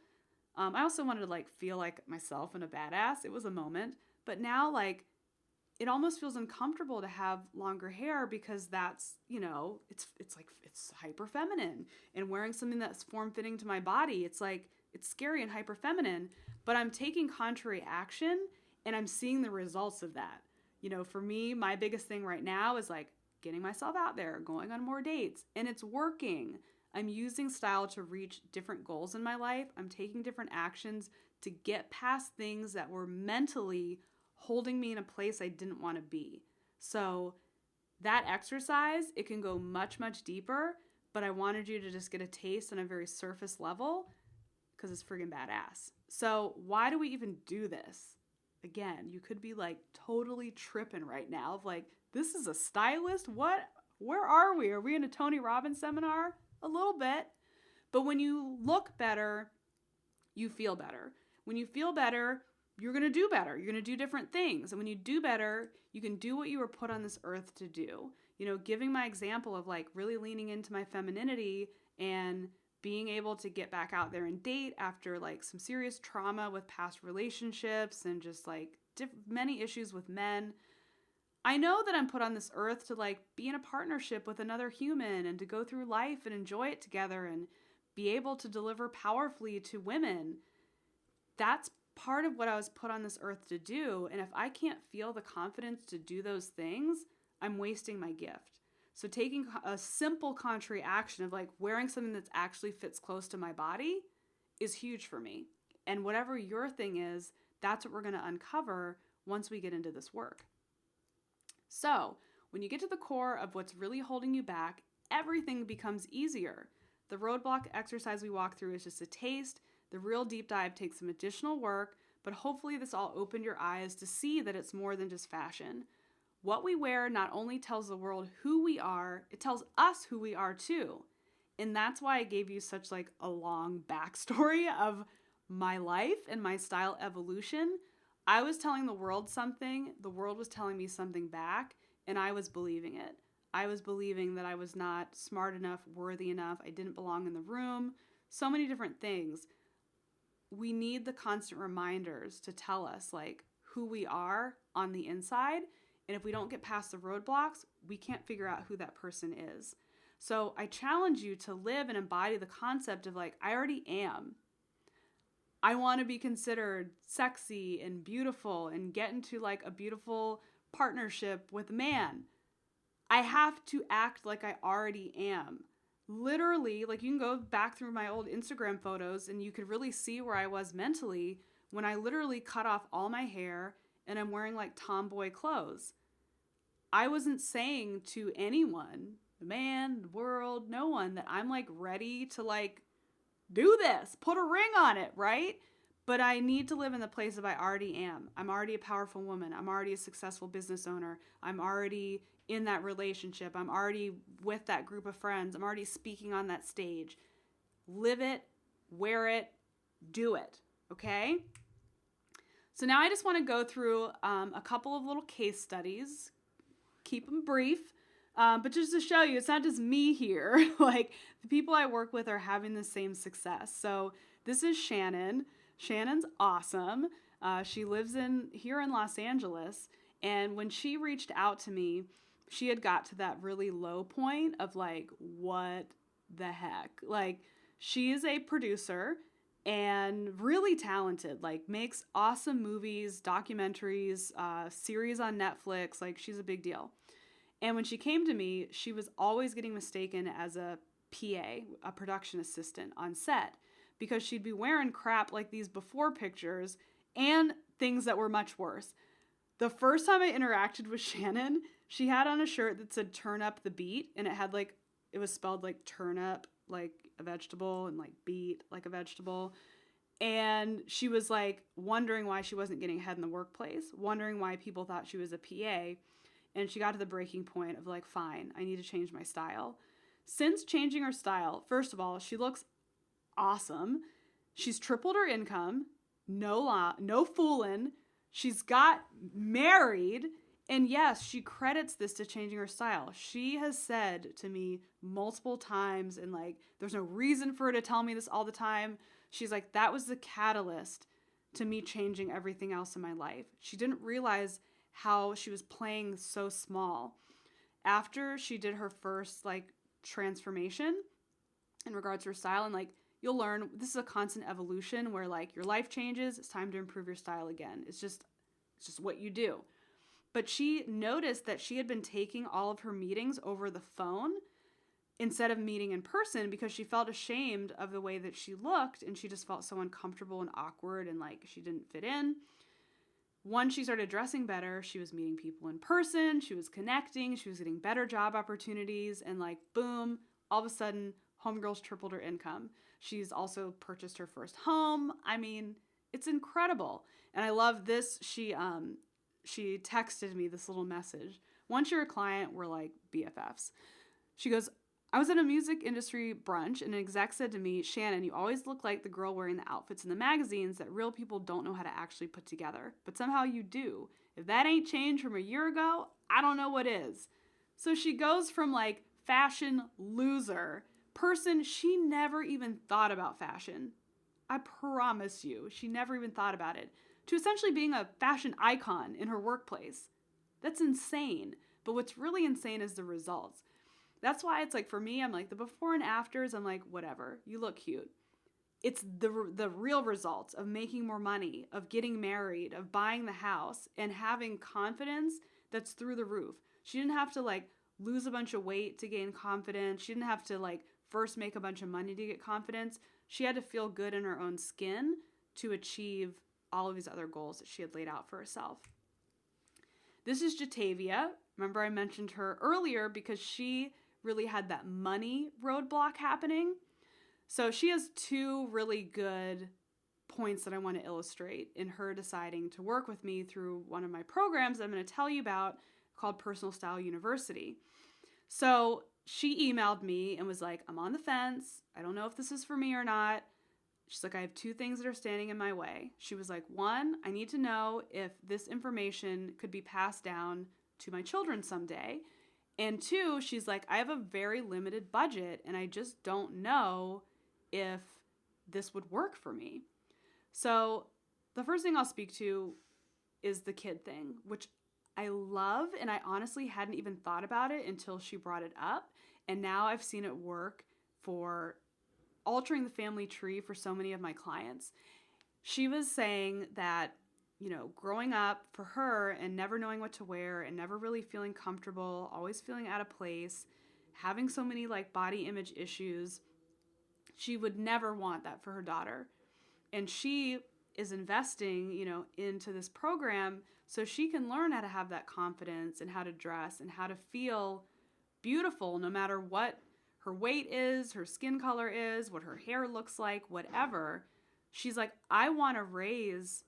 I also wanted to like feel like myself and a badass. It was a moment, but now like it almost feels uncomfortable to have longer hair because that's, it's hyper feminine, and wearing something that's form fitting to my body, it's like, it's scary and hyper feminine, but I'm taking contrary action and I'm seeing the results of that. For me, my biggest thing right now is like getting myself out there, going on more dates, and it's working. I'm using style to reach different goals in my life. I'm taking different actions to get past things that were mentally holding me in a place I didn't want to be. So that exercise, it can go much, much deeper, but I wanted you to just get a taste on a very surface level because it's friggin' badass. So why do we even do this? Again, you could be like totally tripping right now of like, this is a stylist? What? Where are we? Are we in a Tony Robbins seminar? A little bit. But when you look better, you feel better. When you feel better, you're going to do better. You're going to do different things. And when you do better, you can do what you were put on this earth to do. Giving my example of like really leaning into my femininity and being able to get back out there and date after like some serious trauma with past relationships and just like many issues with men. I know that I'm put on this earth to like be in a partnership with another human and to go through life and enjoy it together and be able to deliver powerfully to women. That's part of what I was put on this earth to do. And if I can't feel the confidence to do those things, I'm wasting my gift. So taking a simple contrary action of like wearing something that actually fits close to my body is huge for me. And whatever your thing is, that's what we're going to uncover once we get into this work. So when you get to the core of what's really holding you back, everything becomes easier. The roadblock exercise we walk through is just a taste. The real deep dive takes some additional work, but hopefully this all opened your eyes to see that it's more than just fashion. What we wear not only tells the world who we are, it tells us who we are too. And that's why I gave you such like a long backstory of my life and my style evolution. I was telling the world something, the world was telling me something back, and I was believing it. I was believing that I was not smart enough, worthy enough, I didn't belong in the room, so many different things. We need the constant reminders to tell us like who we are on the inside. And if we don't get past the roadblocks, we can't figure out who that person is. So I challenge you to live and embody the concept of like, I already am. I want to be considered sexy and beautiful and get into like a beautiful partnership with a man. I have to act like I already am. Literally, like you can go back through my old Instagram photos and you could really see where I was mentally when I literally cut off all my hair and I'm wearing like tomboy clothes. I wasn't saying to anyone, the man, the world, no one, that I'm like ready to like do this, put a ring on it, right? But I need to live in the place of I already am. I'm already a powerful woman. I'm already a successful business owner. I'm already in that relationship. I'm already with that group of friends. I'm already speaking on that stage. Live it, wear it, do it, okay? So now I just want to go through a couple of little case studies, keep them brief. But just to show you, it's not just me here. Like, the people I work with are having the same success. So this is Shannon. Shannon's awesome. She lives here in Los Angeles. And when she reached out to me, she had got to that really low point of like, what the heck? Like, she is a producer and really talented, like makes awesome movies, documentaries, series on Netflix. Like, she's a big deal. And when she came to me, she was always getting mistaken as a PA, a production assistant on set, because she'd be wearing crap like these before pictures and things that were much worse. The first time I interacted with Shannon, she had on a shirt that said "Turn Up the Beat," and it was spelled like turnip, like a vegetable, and like beet, like a vegetable. And she was like wondering why she wasn't getting ahead in the workplace, wondering why people thought she was a PA. And she got to the breaking point of like, fine, I need to change my style. Since changing her style, first of all, she looks awesome. She's tripled her income. No fooling. She's got married. And yes, she credits this to changing her style. She has said to me multiple times, and like, there's no reason for her to tell me this all the time. She's like, that was the catalyst to me changing everything else in my life. She didn't realize how she was playing so small. After she did her first like transformation in regards to her style, and like, you'll learn this is a constant evolution where like your life changes, it's time to improve your style again. It's just what you do. But she noticed that she had been taking all of her meetings over the phone instead of meeting in person because she felt ashamed of the way that she looked, and she just felt so uncomfortable and awkward and like she didn't fit in. Once she started dressing better, she was meeting people in person, she was connecting, she was getting better job opportunities, and like, boom, all of a sudden, homegirl's tripled her income. She's also purchased her first home. I mean, it's incredible. And I love this. She texted me this little message. Once you're a client, we're like BFFs. She goes, I was at a music industry brunch and an exec said to me, Shannon, you always look like the girl wearing the outfits in the magazines that real people don't know how to actually put together, but somehow you do. If that ain't changed from a year ago, I don't know what is. So she goes from like fashion loser person, she never even thought about fashion. I promise you, she never even thought about it, to essentially being a fashion icon in her workplace. That's insane. But what's really insane is the results. That's why it's like, for me, I'm like, the before and afters, I'm like, whatever, you look cute. It's the real results of making more money, of getting married, of buying the house, and having confidence that's through the roof. She didn't have to like lose a bunch of weight to gain confidence. She didn't have to like first make a bunch of money to get confidence. She had to feel good in her own skin to achieve all of these other goals that she had laid out for herself. This is Jatavia. Remember, I mentioned her earlier because she really had that money roadblock happening. So she has two really good points that I want to illustrate in her deciding to work with me through one of my programs I'm going to tell you about called Personal Style University. So she emailed me and was like, I'm on the fence. I don't know if this is for me or not. She's like, I have two things that are standing in my way. She was like, one, I need to know if this information could be passed down to my children someday. And two, she's like, I have a very limited budget and I just don't know if this would work for me. So the first thing I'll speak to is the kid thing, which I love, and I honestly hadn't even thought about it until she brought it up. And now I've seen it work for altering the family tree for so many of my clients. She was saying that, you know, growing up for her and never knowing what to wear and never really feeling comfortable, always feeling out of place, having so many like body image issues, she would never want that for her daughter. And she is investing, you know, into this program so she can learn how to have that confidence and how to dress and how to feel beautiful no matter what her weight is, her skin color is, what her hair looks like, whatever. She's like, I want to raise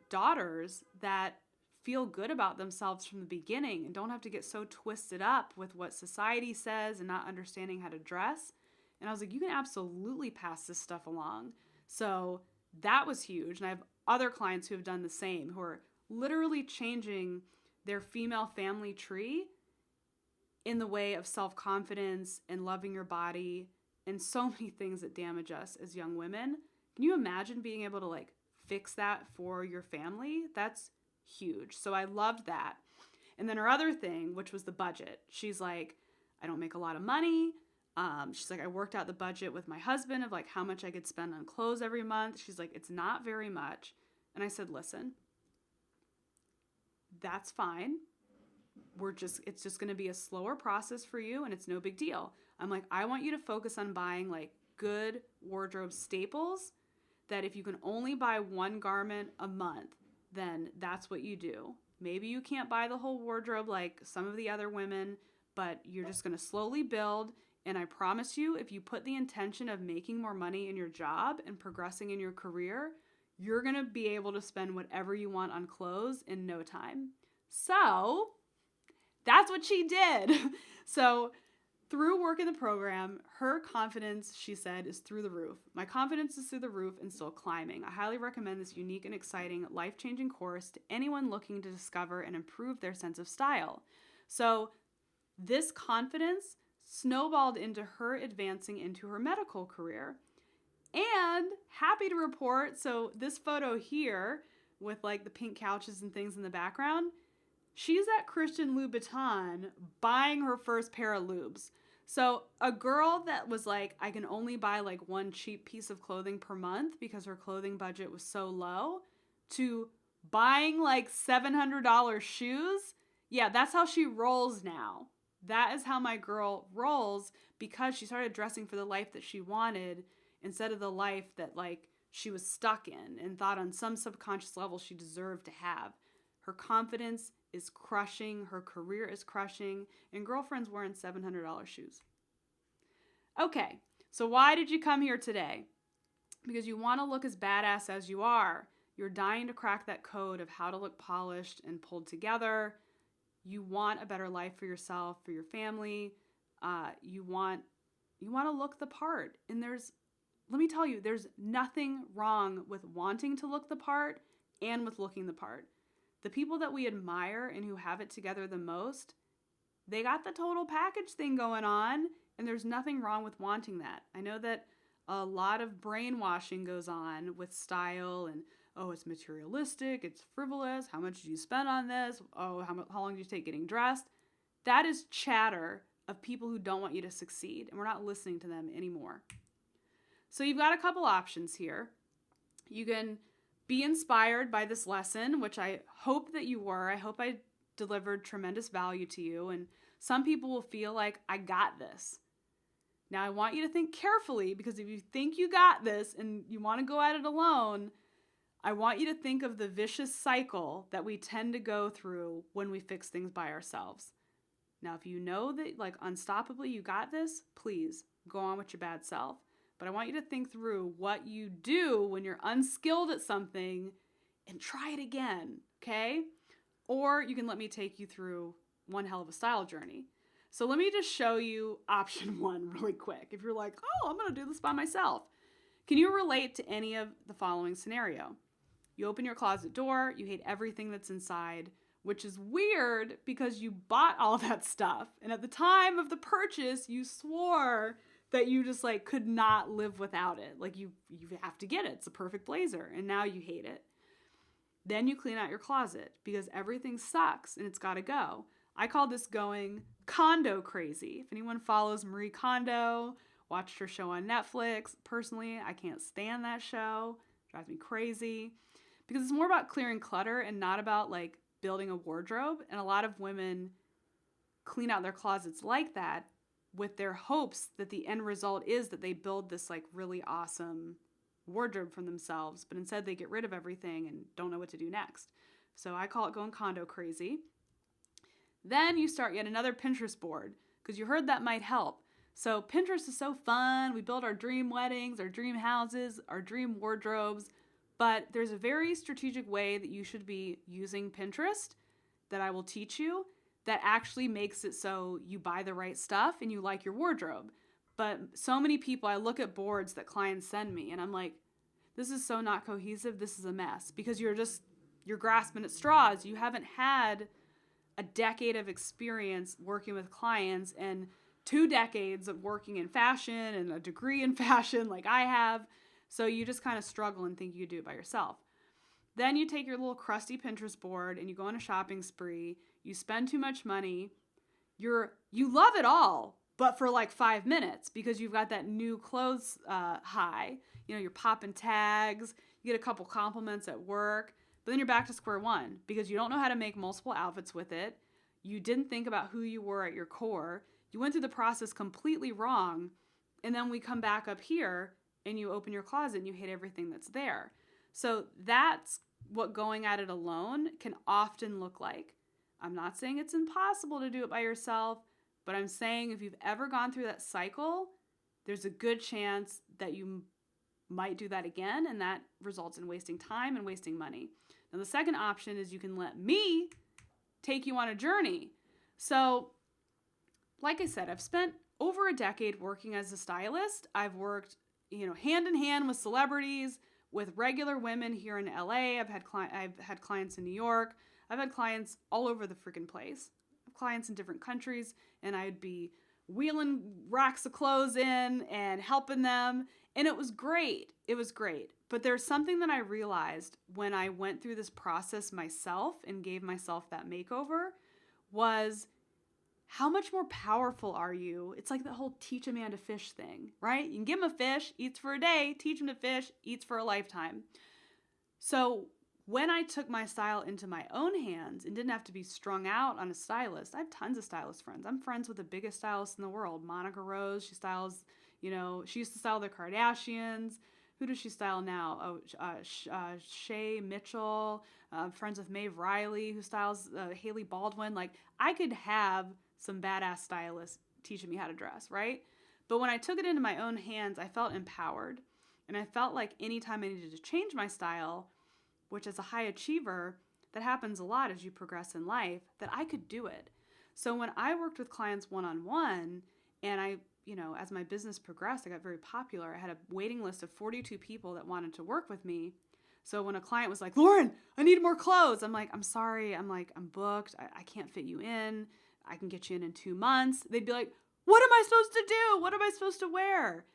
daughters that feel good about themselves from the beginning and don't have to get so twisted up with what society says and not understanding how to dress. And I was like, you can absolutely pass this stuff along. So that was huge. And I have other clients who have done the same, who are literally changing their female family tree in the way of self-confidence and loving your body and so many things that damage us as young women. Can you imagine being able to like fix that for your family? That's huge. So I loved that. And then her other thing, which was the budget. She's like, I don't make a lot of money. She's like, I worked out the budget with my husband of like how much I could spend on clothes every month. She's like, it's not very much. And I said, listen, that's fine. It's just going to be a slower process for you and it's no big deal. I'm like, I want you to focus on buying like good wardrobe staples that if you can only buy one garment a month, then that's what you do. Maybe you can't buy the whole wardrobe like some of the other women, but you're just going to slowly build. And I promise you, if you put the intention of making more money in your job and progressing in your career, you're going to be able to spend whatever you want on clothes in no time. So that's what she did. So through work in the program, her confidence, she said, is through the roof. My confidence is through the roof and still climbing. I highly recommend this unique and exciting life-changing course to anyone looking to discover and improve their sense of style. So this confidence snowballed into her advancing into her medical career. And happy to report, so this photo here with like the pink couches and things in the background, she's at Christian Louboutin buying her first pair of lubes. So a girl that was like, I can only buy like one cheap piece of clothing per month because her clothing budget was so low, to buying like $700 shoes. Yeah, that's how she rolls now. That is how my girl rolls because she started dressing for the life that she wanted instead of the life that like she was stuck in and thought on some subconscious level she deserved to have. Her confidence is crushing, her career is crushing, and girlfriend's wearing $700 shoes. Okay, so why did you come here today? Because you want to look as badass as you are. You're dying to crack that code of how to look polished and pulled together. You want a better life for yourself, for your family. You want to look the part. And let me tell you, there's nothing wrong with wanting to look the part and with looking the part. The people that we admire and who have it together the most, they got the total package thing going on, and there's nothing wrong with wanting that. I know that a lot of brainwashing goes on with style and, oh, it's materialistic, it's frivolous, how much did you spend on this? Oh, how long did you take getting dressed? That is chatter of people who don't want you to succeed, and we're not listening to them anymore. So you've got a couple options here. You can be inspired by this lesson, which I hope that you were. I hope I delivered tremendous value to you, and some people will feel like, I got this. Now, I want you to think carefully, because if you think you got this and you want to go at it alone, I want you to think of the vicious cycle that we tend to go through when we fix things by ourselves. Now, if you know that, like, unstoppably you got this, please go on with your bad self. But I want you to think through what you do when you're unskilled at something and try it again, okay? Or you can let me take you through one hell of a style journey. So let me just show you option one really quick. If you're like, oh, I'm going to do this by myself. Can you relate to any of the following scenario? You open your closet door, you hate everything that's inside, which is weird because you bought all that stuff. And at the time of the purchase, you swore that you just like could not live without it. Like you have to get it. It's a perfect blazer. And now you hate it. Then you clean out your closet because everything sucks and it's got to go. I call this going condo crazy. If anyone follows Marie Kondo, watched her show on Netflix, personally, I can't stand that show. It drives me crazy because it's more about clearing clutter and not about like building a wardrobe. And a lot of women clean out their closets like that with their hopes that the end result is that they build this like really awesome wardrobe for themselves, but instead they get rid of everything and don't know what to do next. So I call it going condo crazy. Then you start yet another Pinterest board because you heard that might help. So Pinterest is so fun. We build our dream weddings, our dream houses, our dream wardrobes, but there's a very strategic way that you should be using Pinterest that I will teach you that actually makes it so you buy the right stuff and you like your wardrobe. But so many people, I look at boards that clients send me and I'm like, this is so not cohesive. This is a mess because you're grasping at straws. You haven't had a decade of experience working with clients and 2 decades of working in fashion and a degree in fashion like I have. So you just kind of struggle and think you do it by yourself. Then you take your little crusty Pinterest board and you go on a shopping spree. You spend too much money. You love it all, but for like 5 minutes because you've got that new clothes high. You know, you're popping tags. You get a couple compliments at work. But then you're back to square one because you don't know how to make multiple outfits with it. You didn't think about who you were at your core. You went through the process completely wrong. And then we come back up here and you open your closet and you hate everything that's there. So that's what going at it alone can often look like. I'm not saying it's impossible to do it by yourself, but I'm saying if you've ever gone through that cycle, there's a good chance that you might do that again, and that results in wasting time and wasting money. Now, the second option is you can let me take you on a journey. So, like I said, I've spent over a decade working as a stylist. I've worked, hand in hand with celebrities, with regular women here in LA. I've had clients in New York. I've had clients all over the freaking place. I have clients in different countries, and I'd be wheeling racks of clothes in and helping them. And it was great. It was great. But there's something that I realized when I went through this process myself and gave myself that makeover was how much more powerful are you? It's like the whole teach a man to fish thing, right? You can give him a fish, eats for a day, teach him to fish, eats for a lifetime. So when I took my style into my own hands and didn't have to be strung out on a stylist, I have tons of stylist friends. I'm friends with the biggest stylist in the world, Monica Rose. She styles, she used to style the Kardashians. Who does she style now? Shay Mitchell. Friends with Maeve Riley, who styles Haley Baldwin. Like, I could have some badass stylists teaching me how to dress, right? But when I took it into my own hands, I felt empowered. And I felt like anytime I needed to change my style, which as a high achiever, that happens a lot as you progress in life, that I could do it. So when I worked with clients one-on-one, and I, as my business progressed, I got very popular. I had a waiting list of 42 people that wanted to work with me. So when a client was like, Lauren, I need more clothes. I'm like, I'm sorry. I'm booked. I can't fit you in. I can get you in 2 months. They'd be like, what am I supposed to do? What am I supposed to wear?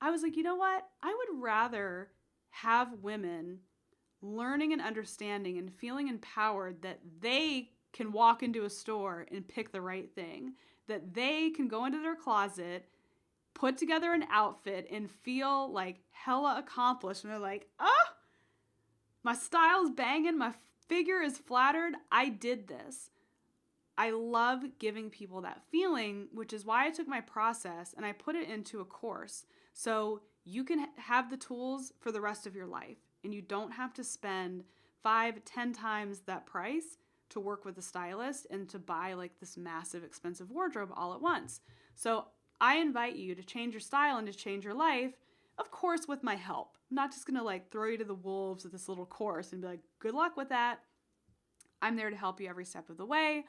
I was like, you know what? I would rather have women learning and understanding and feeling empowered that they can walk into a store and pick the right thing, that they can go into their closet, put together an outfit and feel like hella accomplished. And they're like, my style's banging, my figure is flattered. I did this. I love giving people that feeling, which is why I took my process and I put it into a course. So you can have the tools for the rest of your life and you don't have to spend 5-10 times that price to work with a stylist and to buy like this massive expensive wardrobe all at once. So I invite you to change your style and to change your life, of course, with my help. I'm not just going to like throw you to the wolves with this little course and be like, good luck with that. I'm there to help you every step of the way.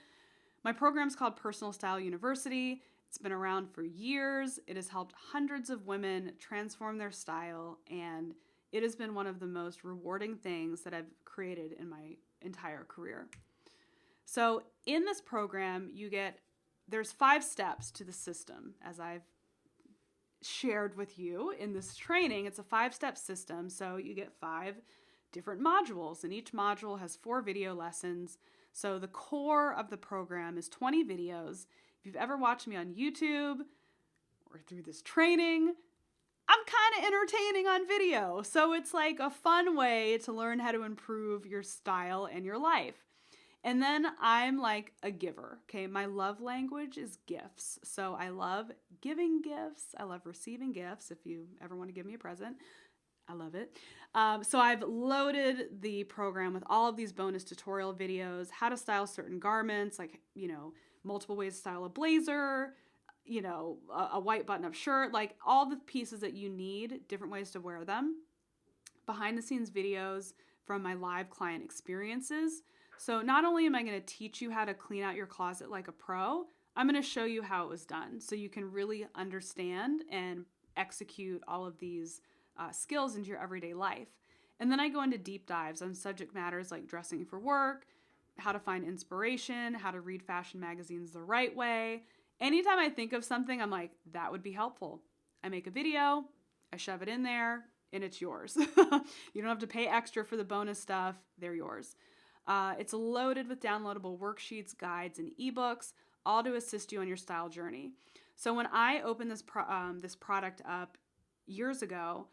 My program is called Personal Style University. It's been around for years. It has helped hundreds of women transform their style, and it has been one of the most rewarding things that I've created in my entire career. So in this program, there's 5 steps to the system, as I've shared with you in this training. It's a 5-step system, so you get 5 different modules, and each module has 4 video lessons. So the core of the program is 20 videos. If you've ever watched me on YouTube or through this training, I'm kind of entertaining on video. So it's like a fun way to learn how to improve your style and your life. And then I'm like a giver, okay? My love language is gifts. So I love giving gifts. I love receiving gifts. If you ever want to give me a present, I love it. So I've loaded the program with all of these bonus tutorial videos, how to style certain garments, like, multiple ways to style a blazer, a white button-up shirt, like all the pieces that you need, different ways to wear them. Behind the scenes videos from my live client experiences. So not only am I going to teach you how to clean out your closet like a pro, I'm going to show you how it was done so you can really understand and execute all of these skills into your everyday life. And then I go into deep dives on subject matters like dressing for work, how to find inspiration, how to read fashion magazines the right way. Anytime I think of something, I'm like, that would be helpful. I make a video, I shove it in there, and it's yours. You don't have to pay extra for the bonus stuff. They're yours. It's loaded with downloadable worksheets, guides, and ebooks, all to assist you on your style journey. So when I opened this product up years ago,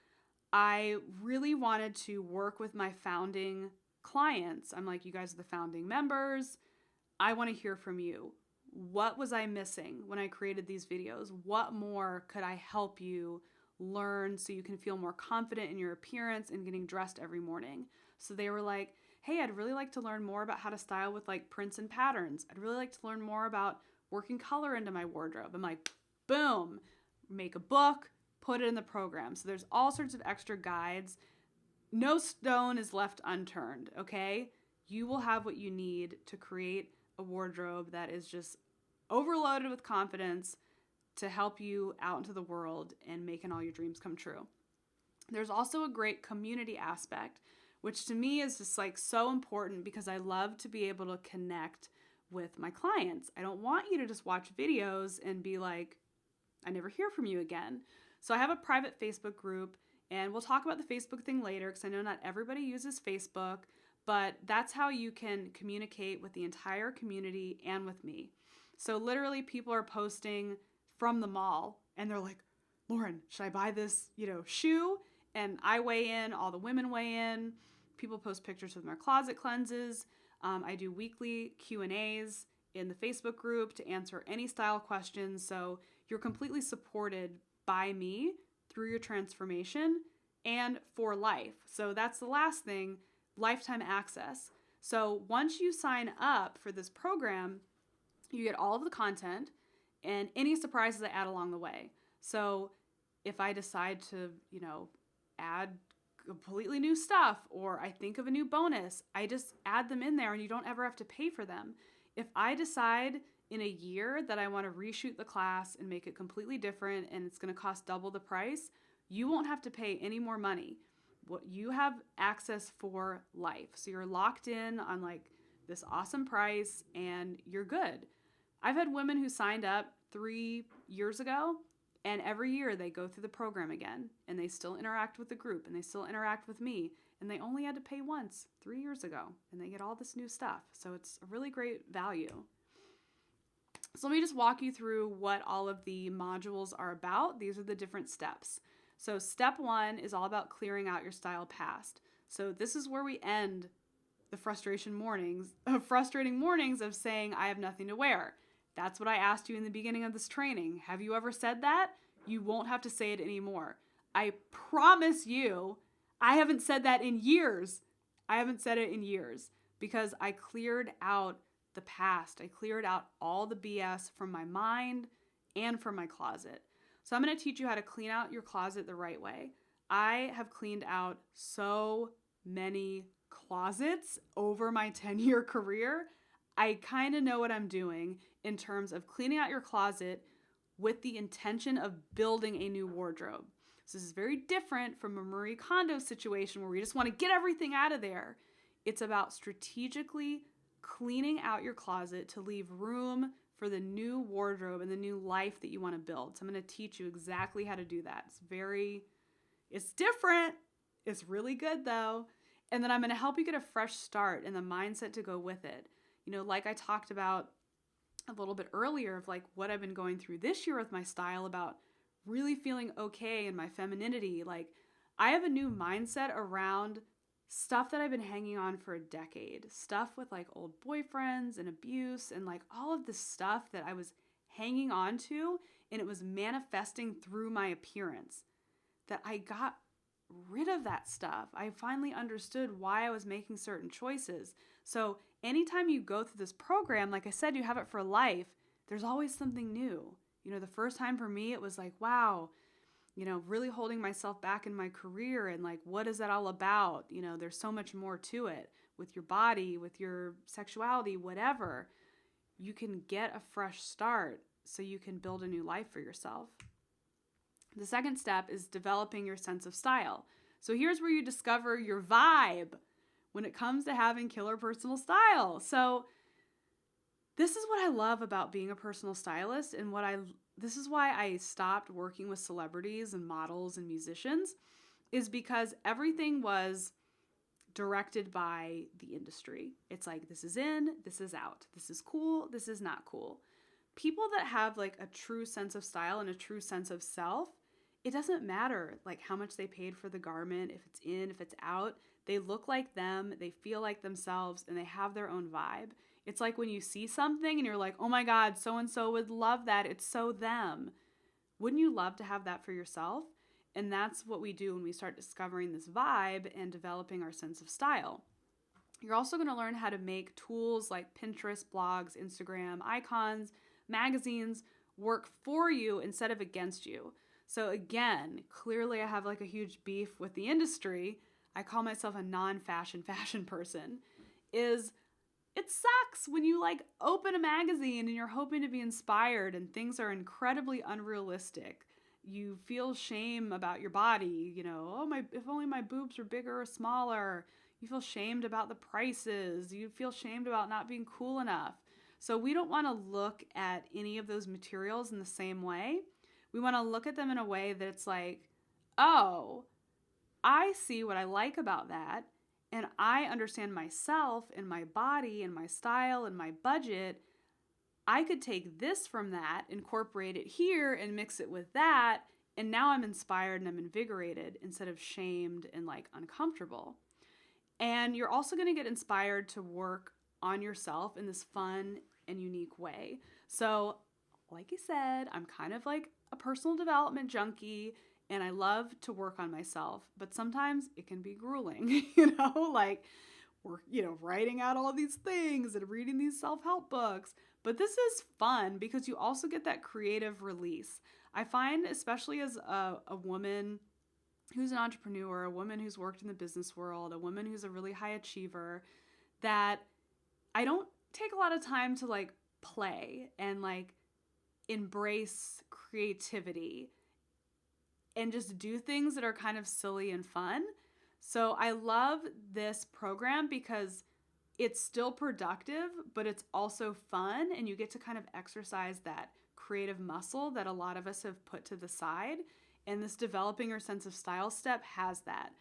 I really wanted to work with my founding clients. I'm like, you guys are the founding members. I want to hear from you. What was I missing when I created these videos? What more could I help you learn so you can feel more confident in your appearance and getting dressed every morning? So they were like, hey, I'd really like to learn more about how to style with like prints and patterns. I'd really like to learn more about working color into my wardrobe. I'm like, boom, make a book, put it in the program. So there's all sorts of extra guides. No stone is left unturned, okay? You will have what you need to create a wardrobe that is just overloaded with confidence to help you out into the world and making all your dreams come true. There's also a great community aspect, which to me is just like so important because I love to be able to connect with my clients. I don't want you to just watch videos and be like, I never hear from you again. So I have a private Facebook group, and we'll talk about the Facebook thing later because I know not everybody uses Facebook, but that's how you can communicate with the entire community and with me. So literally people are posting from the mall and they're like, Lauren, should I buy this, shoe? And I weigh in, all the women weigh in. People post pictures of their closet cleanses. I do weekly Q&As in the Facebook group to answer any style questions. So you're completely supported by me through your transformation and for life. So that's the last thing, lifetime access. So once you sign up for this program, you get all of the content and any surprises I add along the way. So if I decide to, add completely new stuff or I think of a new bonus, I just add them in there and you don't ever have to pay for them. If I decide in a year that I want to reshoot the class and make it completely different and it's going to cost double the price, you won't have to pay any more money. What you have access for life. So you're locked in on like this awesome price and you're good. I've had women who signed up 3 years ago and every year they go through the program again and they still interact with the group and they still interact with me and they only had to pay once 3 years ago and they get all this new stuff. So it's a really great value. So let me just walk you through what all of the modules are about. These are the different steps. So step 1 is all about clearing out your style past. So this is where we end the frustrating mornings of saying, I have nothing to wear. That's what I asked you in the beginning of this training. Have you ever said that? You won't have to say it anymore. I promise you, I haven't said that in years. I haven't said it in years because I cleared out the past. I cleared out all the BS from my mind and from my closet. So I'm going to teach you how to clean out your closet the right way. I have cleaned out so many closets over my 10-year career. I kind of know what I'm doing in terms of cleaning out your closet with the intention of building a new wardrobe. So this is very different from a Marie Kondo situation where we just want to get everything out of there. It's about strategically cleaning out your closet to leave room for the new wardrobe and the new life that you want to build. So I'm going to teach you exactly how to do that. It's different. It's really good though. And then I'm going to help you get a fresh start and the mindset to go with it. Like I talked about a little bit earlier of like what I've been going through this year with my style about really feeling okay in my femininity. Like I have a new mindset around stuff that I've been hanging on for a decade. Stuff with like old boyfriends and abuse and like all of this stuff that I was hanging on to and it was manifesting through my appearance. That I got rid of that stuff. I finally understood why I was making certain choices. So anytime you go through this program, like I said, you have it for life, there's always something new. The first time for me, it was like, wow, really holding myself back in my career and like, what is that all about? There's so much more to it with your body, with your sexuality, whatever. You can get a fresh start so you can build a new life for yourself. The second step is developing your sense of style. So here's where you discover your vibe. when it comes to having killer personal style. So this is what I love about being a personal stylist, and this is why I stopped working with celebrities and models and musicians, is because everything was directed by the industry. It's like, this is in, this is out. This is cool, this is not cool. People that have like a true sense of style and a true sense of self, it doesn't matter like how much they paid for the garment, if it's in, if it's out, they look like them, they feel like themselves, and they have their own vibe. It's like when you see something and you're like, oh my God, so-and-so would love that. It's so them. Wouldn't you love to have that for yourself? And that's what we do when we start discovering this vibe and developing our sense of style. You're also going to learn how to make tools like Pinterest, blogs, Instagram, icons, magazines work for you instead of against you. So again, clearly I have like a huge beef with the industry. I call myself a non-fashion person. It sucks when you like open a magazine and you're hoping to be inspired and things are incredibly unrealistic. You feel shame about your body, if only my boobs were bigger or smaller. You feel shamed about the prices. You feel shamed about not being cool enough. So we don't want to look at any of those materials in the same way. We want to look at them in a way that it's like, oh, I see what I like about that, and I understand myself and my body and my style and my budget. I could take this from that, incorporate it here, and mix it with that, and now I'm inspired and I'm invigorated instead of shamed and like uncomfortable. And you're also going to get inspired to work on yourself in this fun and unique way. So, like I said, I'm kind of like a personal development junkie, and I love to work on myself, but sometimes it can be grueling, like we're, writing out all these things and reading these self-help books. But this is fun because you also get that creative release. I find, especially as a woman who's an entrepreneur, a woman who's worked in the business world, a woman who's a really high achiever, that I don't take a lot of time to like play and like embrace creativity and just do things that are kind of silly and fun. So I love this program because it's still productive, but it's also fun, and you get to kind of exercise that creative muscle that a lot of us have put to the side. And this developing your sense of style step has that.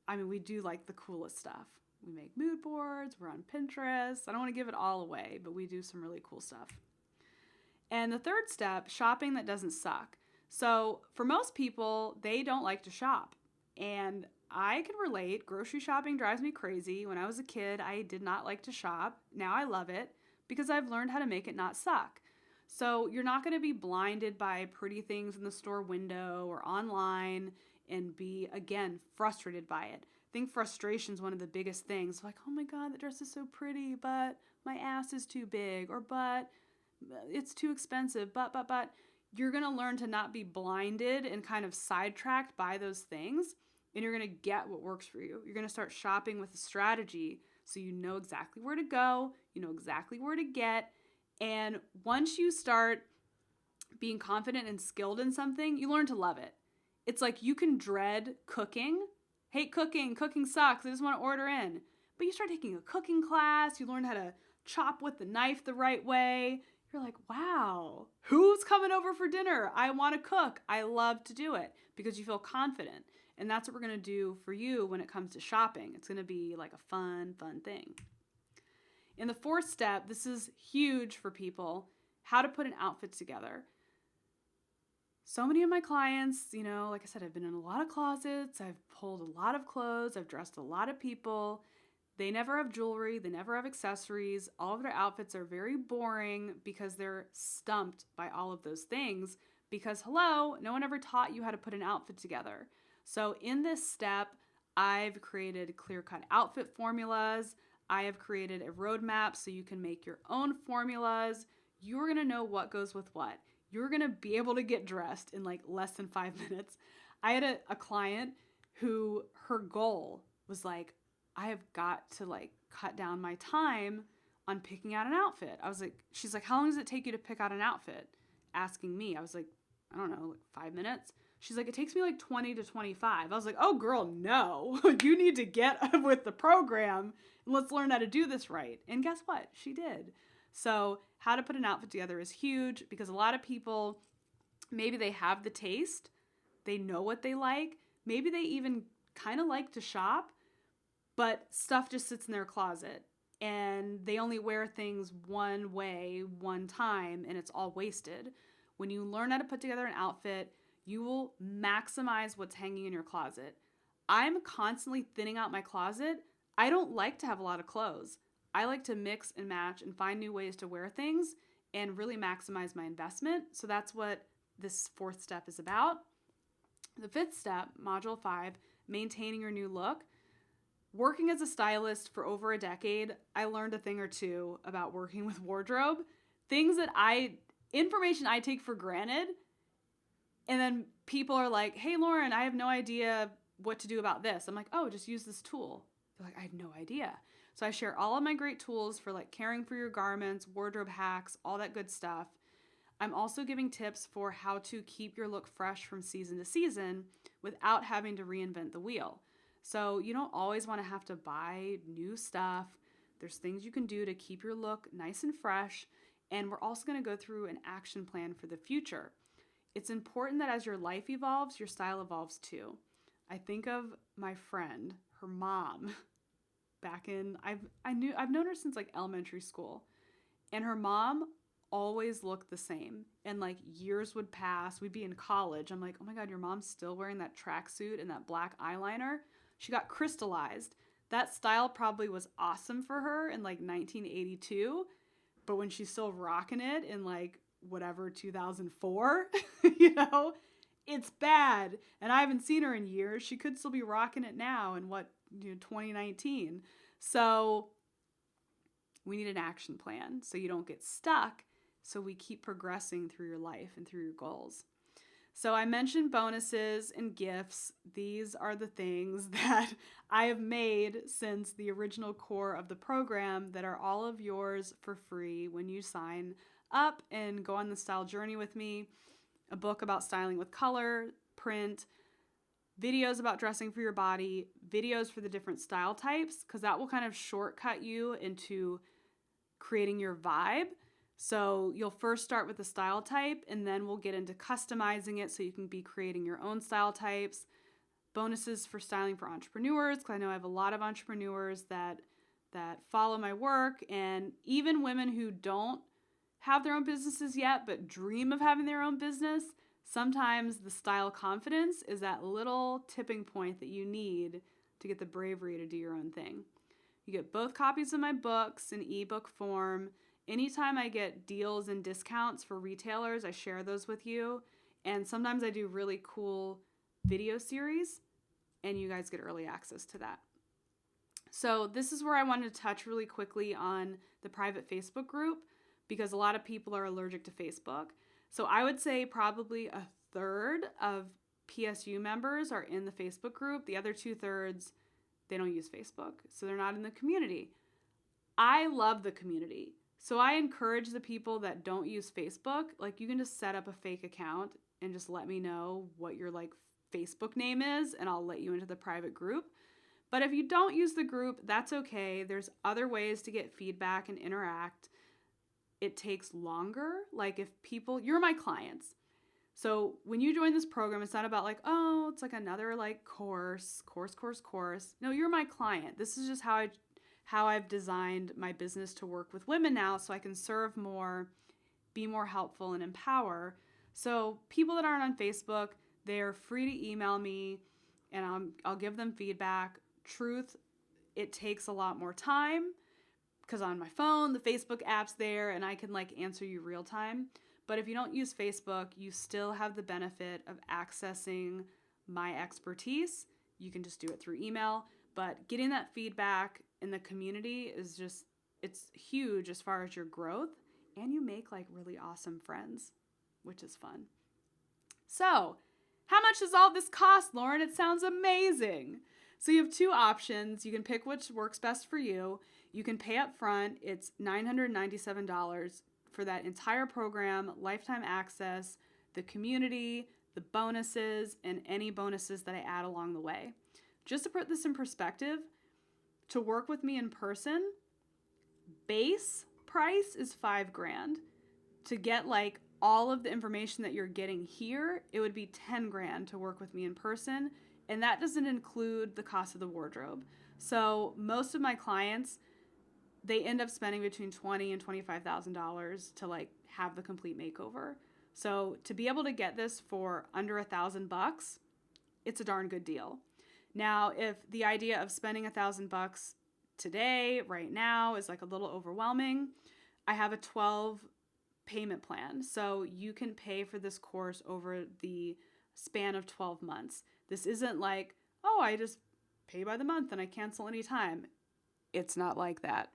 I mean, we do like the coolest stuff. We make mood boards, we're on Pinterest. I don't want to give it all away, but we do some really cool stuff. And the third step, shopping that doesn't suck. So for most people, they don't like to shop. And I can relate. Grocery shopping drives me crazy. When I was a kid, I did not like to shop. Now I love it because I've learned how to make it not suck. So you're not going to be blinded by pretty things in the store window or online and be, again, frustrated by it. I think frustration is one of the biggest things. Like, oh my God, that dress is so pretty, but my ass is too big, or but it's too expensive, but. You're going to learn to not be blinded and kind of sidetracked by those things, and you're going to get what works for you. You're going to start shopping with a strategy so you know exactly where to go, you know exactly where to get, and once you start being confident and skilled in something, you learn to love it. It's like you can dread cooking, hate cooking sucks, I just want to order in. But you start taking a cooking class, you learn how to chop with the knife the right way. You're like, wow, who's coming over for dinner? I want to cook. I love to do it because you feel confident. And that's what we're going to do for you when it comes to shopping. It's going to be like a fun thing. In the fourth step, this is huge for people, how to put an outfit together. So many of my clients, like I said, I've been in a lot of closets. I've pulled a lot of clothes. I've dressed a lot of people. They never have jewelry. They never have accessories. All of their outfits are very boring because they're stumped by all of those things because, hello, no one ever taught you how to put an outfit together. So in this step, I've created clear-cut outfit formulas. I have created a roadmap so you can make your own formulas. You're going to know what goes with what. You're going to be able to get dressed in like less than 5 minutes. I had a client who her goal was like, I have got to like cut down my time on picking out an outfit. She's like, how long does it take you to pick out an outfit? Asking me. I was like, I don't know, like 5 minutes. She's like, it takes me like 20 to 25. I was like, oh girl, no, you need to get with the program and let's learn how to do this right. And guess what? She did. So how to put an outfit together is huge because a lot of people, maybe they have the taste, they know what they like, maybe they even kind of like to shop, but stuff just sits in their closet and they only wear things one way, one time, and it's all wasted. When you learn how to put together an outfit, you will maximize what's hanging in your closet. I'm constantly thinning out my closet. I don't like to have a lot of clothes. I like to mix and match and find new ways to wear things and really maximize my investment. So that's what this 4th step is about. The 5th step, module 5, maintaining your new look. Working as a stylist for over a decade, I learned a thing or two about working with wardrobe. Things that information I take for granted. And then people are like, hey, Lauren, I have no idea what to do about this. I'm like, oh, just use this tool. They're like, I had no idea. So I share all of my great tools for like caring for your garments, wardrobe hacks, all that good stuff. I'm also giving tips for how to keep your look fresh from season to season without having to reinvent the wheel. So you don't always want to have to buy new stuff. There's things you can do to keep your look nice and fresh. And we're also going to go through an action plan for the future. It's important that as your life evolves, your style evolves too. I think of my friend, her mom, I've known her since like elementary school, and her mom always looked the same. And like years would pass, we'd be in college. I'm like, oh my God, your mom's still wearing that tracksuit and that black eyeliner. She got crystallized. That style probably was awesome for her in like 1982, but when she's still rocking it in like whatever 2004, it's bad. And I haven't seen her in years. She could still be rocking it now in 2019. So we need an action plan so you don't get stuck, so we keep progressing through your life and through your goals. So I mentioned bonuses and gifts. These are the things that I have made since the original core of the program that are all of yours for free when you sign up and go on the style journey with me. A book about styling with color, print, videos about dressing for your body, videos for the different style types, because that will kind of shortcut you into creating your vibe. So you'll first start with the style type, and then we'll get into customizing it so you can be creating your own style types. Bonuses for styling for entrepreneurs, because I know I have a lot of entrepreneurs that follow my work, and even women who don't have their own businesses yet but dream of having their own business. Sometimes the style confidence is that little tipping point that you need to get the bravery to do your own thing. You get both copies of my books in ebook form. Anytime I get deals and discounts for retailers, I share those with you. And sometimes I do really cool video series, and you guys get early access to that. So this is where I wanted to touch really quickly on the private Facebook group, because a lot of people are allergic to Facebook. So I would say probably a third of PSU members are in the Facebook group. The other 2/3, they don't use Facebook, so they're not in the community. I love the community. So I encourage the people that don't use Facebook, like you can just set up a fake account and just let me know what your like Facebook name is, and I'll let you into the private group. But if you don't use the group, that's okay. There's other ways to get feedback and interact. It takes longer. Like if people, you're my clients. So when you join this program, it's not about like, oh, it's like another like course. No, you're my client. This is just how I've designed my business to work with women now, so I can serve more, be more helpful, and empower. So people that aren't on Facebook, they're free to email me, and I'll give them feedback. Truth, it takes a lot more time because on my phone, the Facebook app's there, and I can like answer you real time. But if you don't use Facebook, you still have the benefit of accessing my expertise. You can just do it through email, but getting that feedback in the community is just, it's huge as far as your growth, and you make like really awesome friends, which is fun. So how much does all this cost, Lauren? It sounds amazing. So you have two options. You can pick which works best for you. You can pay up front. It's $997 for that entire program, lifetime access, the community, the bonuses, and any bonuses that I add along the way. Just to put this in perspective, to work with me in person, base price is $5,000. To get like all of the information that you're getting here, it would be $10,000 to work with me in person. And that doesn't include the cost of the wardrobe. So most of my clients, they end up spending between $20,000 and $25,000 to like have the complete makeover. So to be able to get this for under $1,000, it's a darn good deal. Now, if the idea of spending $1,000 today, right now, is like a little overwhelming, I have a 12 payment plan. So you can pay for this course over the span of 12 months. This isn't like, oh, I just pay by the month and I cancel anytime. It's not like that.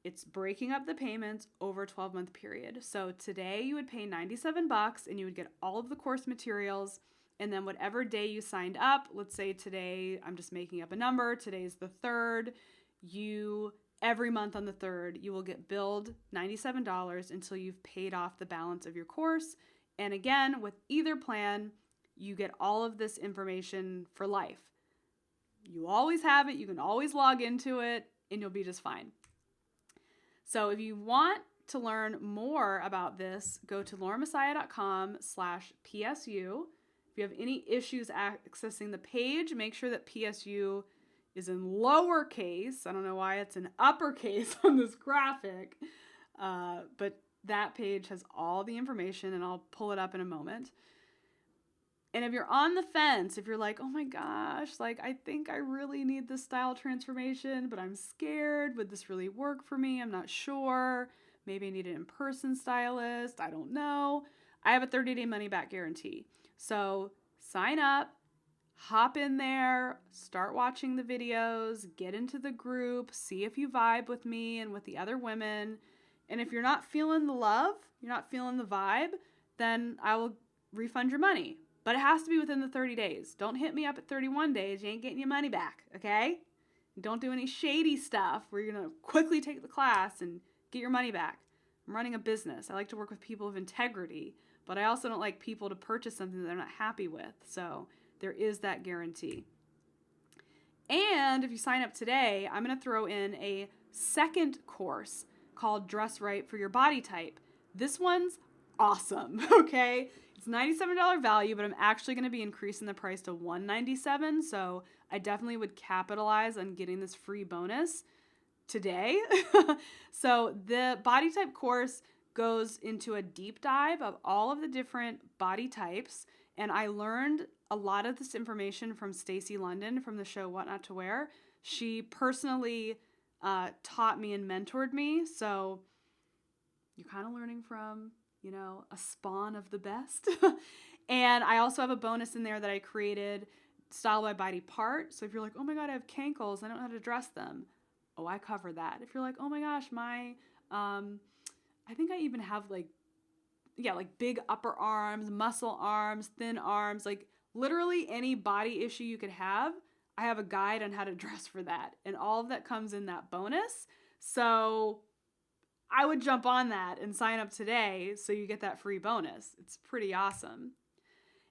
It's breaking up the payments over a 12-month period. So today you would pay $97 and you would get all of the course materials. And then whatever day you signed up, let's say today, I'm just making up a number, today's the 3rd, every month on the 3rd, you will get billed $97 until you've paid off the balance of your course. And again, with either plan, you get all of this information for life. You always have it, you can always log into it, and you'll be just fine. So if you want to learn more about this, go to lauramessiah.com/PSU. If you have any issues accessing the page, make sure that PSU is in lowercase. I don't know why it's in uppercase on this graphic, but that page has all the information, and I'll pull it up in a moment. And if you're on the fence, if you're like, oh my gosh, like I think I really need this style transformation, but I'm scared, would this really work for me? I'm not sure. Maybe I need an in-person stylist. I don't know. I have a 30-day money-back guarantee. So sign up, hop in there, start watching the videos, get into the group, see if you vibe with me and with the other women. And if you're not feeling the love, you're not feeling the vibe, then I will refund your money. But it has to be within the 30 days. Don't hit me up at 31 days. You ain't getting your money back, okay? Don't do any shady stuff where you're going to quickly take the class and get your money back. I'm running a business. I like to work with people of integrity, but I also don't like people to purchase something that they're not happy with. So there is that guarantee. And if you sign up today, I'm going to throw in a second course called Dress Right for Your Body Type. This one's awesome, okay? It's $97 value, but I'm actually going to be increasing the price to $197. So I definitely would capitalize on getting this free bonus today. So the body type course goes into a deep dive of all of the different body types. And I learned a lot of this information from Stacey London from the show What Not to Wear. She personally taught me and mentored me. So you're kind of learning from, a spawn of the best. And I also have a bonus in there that I created, style by body part. So if you're like, oh my God, I have cankles, I don't know how to dress them. Oh, I cover that. If you're like, oh my gosh, I think I even have like big upper arms, muscle arms, thin arms, like literally any body issue you could have, I have a guide on how to dress for that. And all of that comes in that bonus. So I would jump on that and sign up today so you get that free bonus. It's pretty awesome.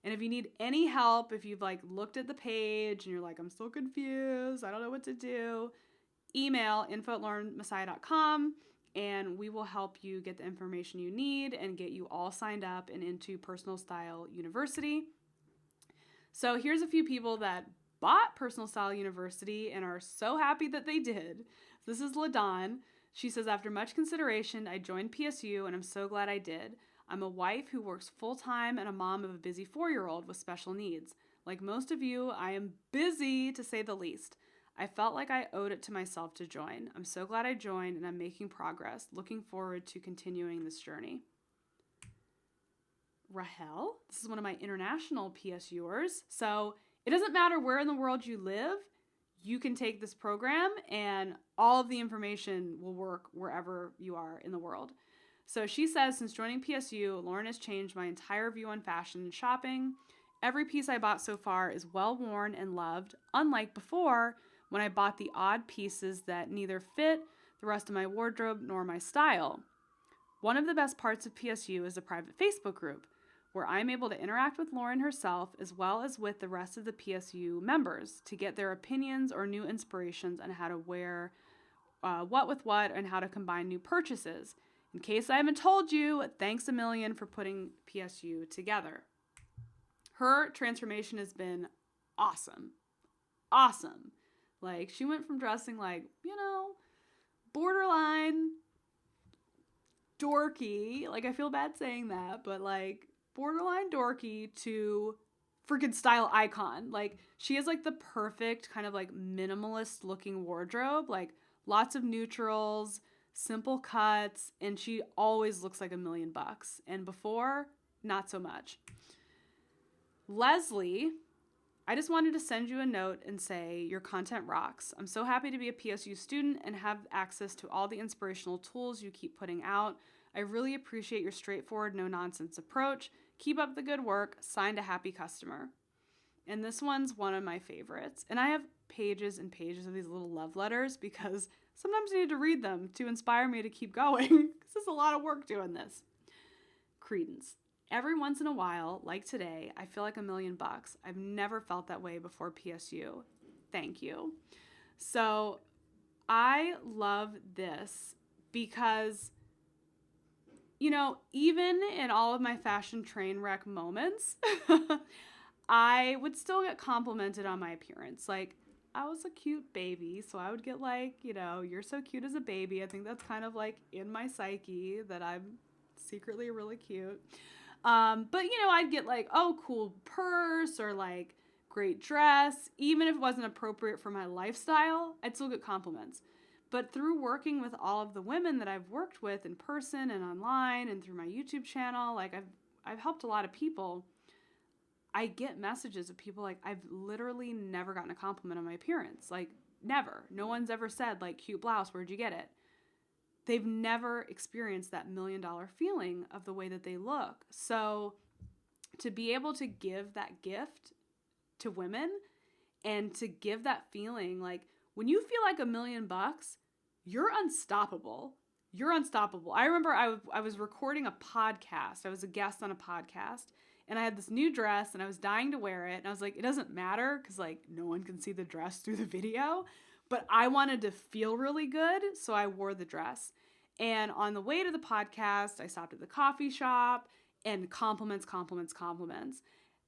And if you need any help, if you've like looked at the page and you're like, I'm so confused, I don't know what to do, email info@lauramessiah.com and we will help you get the information you need and get you all signed up and into Personal Style University. So here's a few people that bought Personal Style University and are so happy that they did. This is LaDawn. She says, after much consideration, I joined PSU and I'm so glad I did. I'm a wife who works full-time and a mom of a busy 4-year-old with special needs. Like most of you, I am busy to say the least. I felt like I owed it to myself to join. I'm so glad I joined and I'm making progress. Looking forward to continuing this journey. Rahel, this is one of my international PSUers. So it doesn't matter where in the world you live, you can take this program and all of the information will work wherever you are in the world. So she says, since joining PSU, Lauren has changed my entire view on fashion and shopping. Every piece I bought so far is well worn and loved, unlike before when I bought the odd pieces that neither fit the rest of my wardrobe nor my style. One of the best parts of PSU is a private Facebook group where I'm able to interact with Lauren herself as well as with the rest of the PSU members to get their opinions or new inspirations on how to wear what with what and how to combine new purchases. In case I haven't told you, thanks a million for putting PSU together. Her transformation has been awesome. Awesome. Like, she went from dressing like, borderline dorky. Like, I feel bad saying that, but like borderline dorky to freaking style icon. Like, she has like the perfect kind of like minimalist looking wardrobe, like lots of neutrals, simple cuts, and she always looks like $1 million. And before, not so much. Leslie, I just wanted to send you a note and say your content rocks. I'm so happy to be a PSU student and have access to all the inspirational tools you keep putting out. I really appreciate your straightforward, no-nonsense approach. Keep up the good work. Signed, a happy customer. And this one's one of my favorites. And I have pages and pages of these little love letters because sometimes I need to read them to inspire me to keep going. Because there's a lot of work doing this. Credence. Every once in a while, like today, I feel like $1 million. I've never felt that way before PSU. Thank you. So I love this because, even in all of my fashion train wreck moments, I would still get complimented on my appearance. Like, I was a cute baby, so I would get like, you're so cute as a baby. I think that's kind of like in my psyche that I'm secretly really cute. But I'd get like, oh, cool purse or like great dress. Even if it wasn't appropriate for my lifestyle, I'd still get compliments. But through working with all of the women that I've worked with in person and online and through my YouTube channel, like I've helped a lot of people. I get messages of people like, I've literally never gotten a compliment on my appearance. Like, never. No one's ever said like, cute blouse, where'd you get it? They've never experienced that $1 million feeling of the way that they look. So to be able to give that gift to women and to give that feeling, like when you feel like $1 million, you're unstoppable. You're unstoppable. I remember I was recording a podcast. I was a guest on a podcast and I had this new dress and I was dying to wear it. And I was like, it doesn't matter because like no one can see the dress through the video. But I wanted to feel really good, so I wore the dress. And on the way to the podcast, I stopped at the coffee shop and compliments.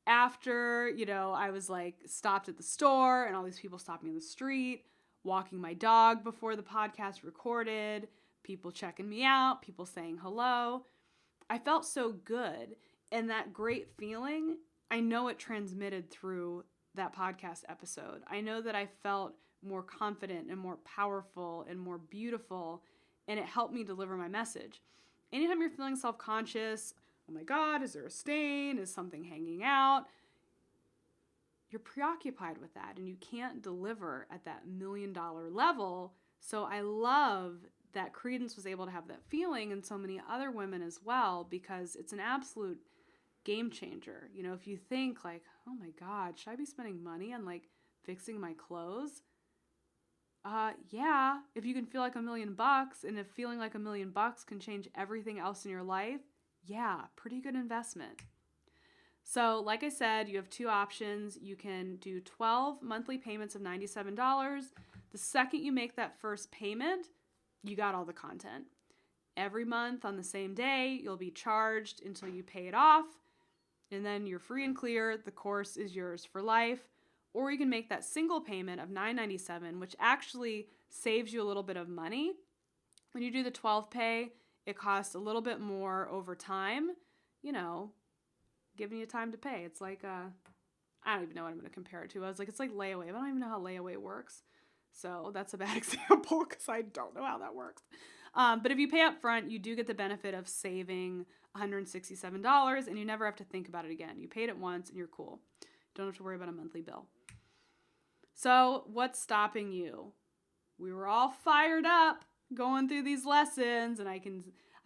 After, I was like stopped at the store and all these people stopped me in the street, walking my dog before the podcast recorded, people checking me out, people saying hello. I felt so good. And that great feeling, I know it transmitted through that podcast episode. I know that I felt more confident and more powerful and more beautiful, and it helped me deliver my message. Anytime you're feeling self-conscious, oh my God, is there a stain? Is something hanging out? You're preoccupied with that and you can't deliver at that $1 million level. So I love that Credence was able to have that feeling and so many other women as well, because it's an absolute game changer. If you think like, oh my God, should I be spending money on like fixing my clothes? Yeah, if you can feel like $1 million and if feeling like $1 million can change everything else in your life, yeah, pretty good investment. So like I said, you have two options. You can do 12 monthly payments of $97. The second you make that first payment, you got all the content. Every month on the same day, you'll be charged until you pay it off, and then you're free and clear. The course is yours for life. Or you can make that single payment of $997, which actually saves you a little bit of money. When you do the 12 pay, it costs a little bit more over time, giving you time to pay. It's like, I don't even know what I'm going to compare it to. I was like, it's like layaway, but I don't even know how layaway works. So that's a bad example because I don't know how that works. But if you pay up front, you do get the benefit of saving $167 and you never have to think about it again. You paid it once and you're cool. Don't have to worry about a monthly bill. So what's stopping you? We were all fired up going through these lessons, and I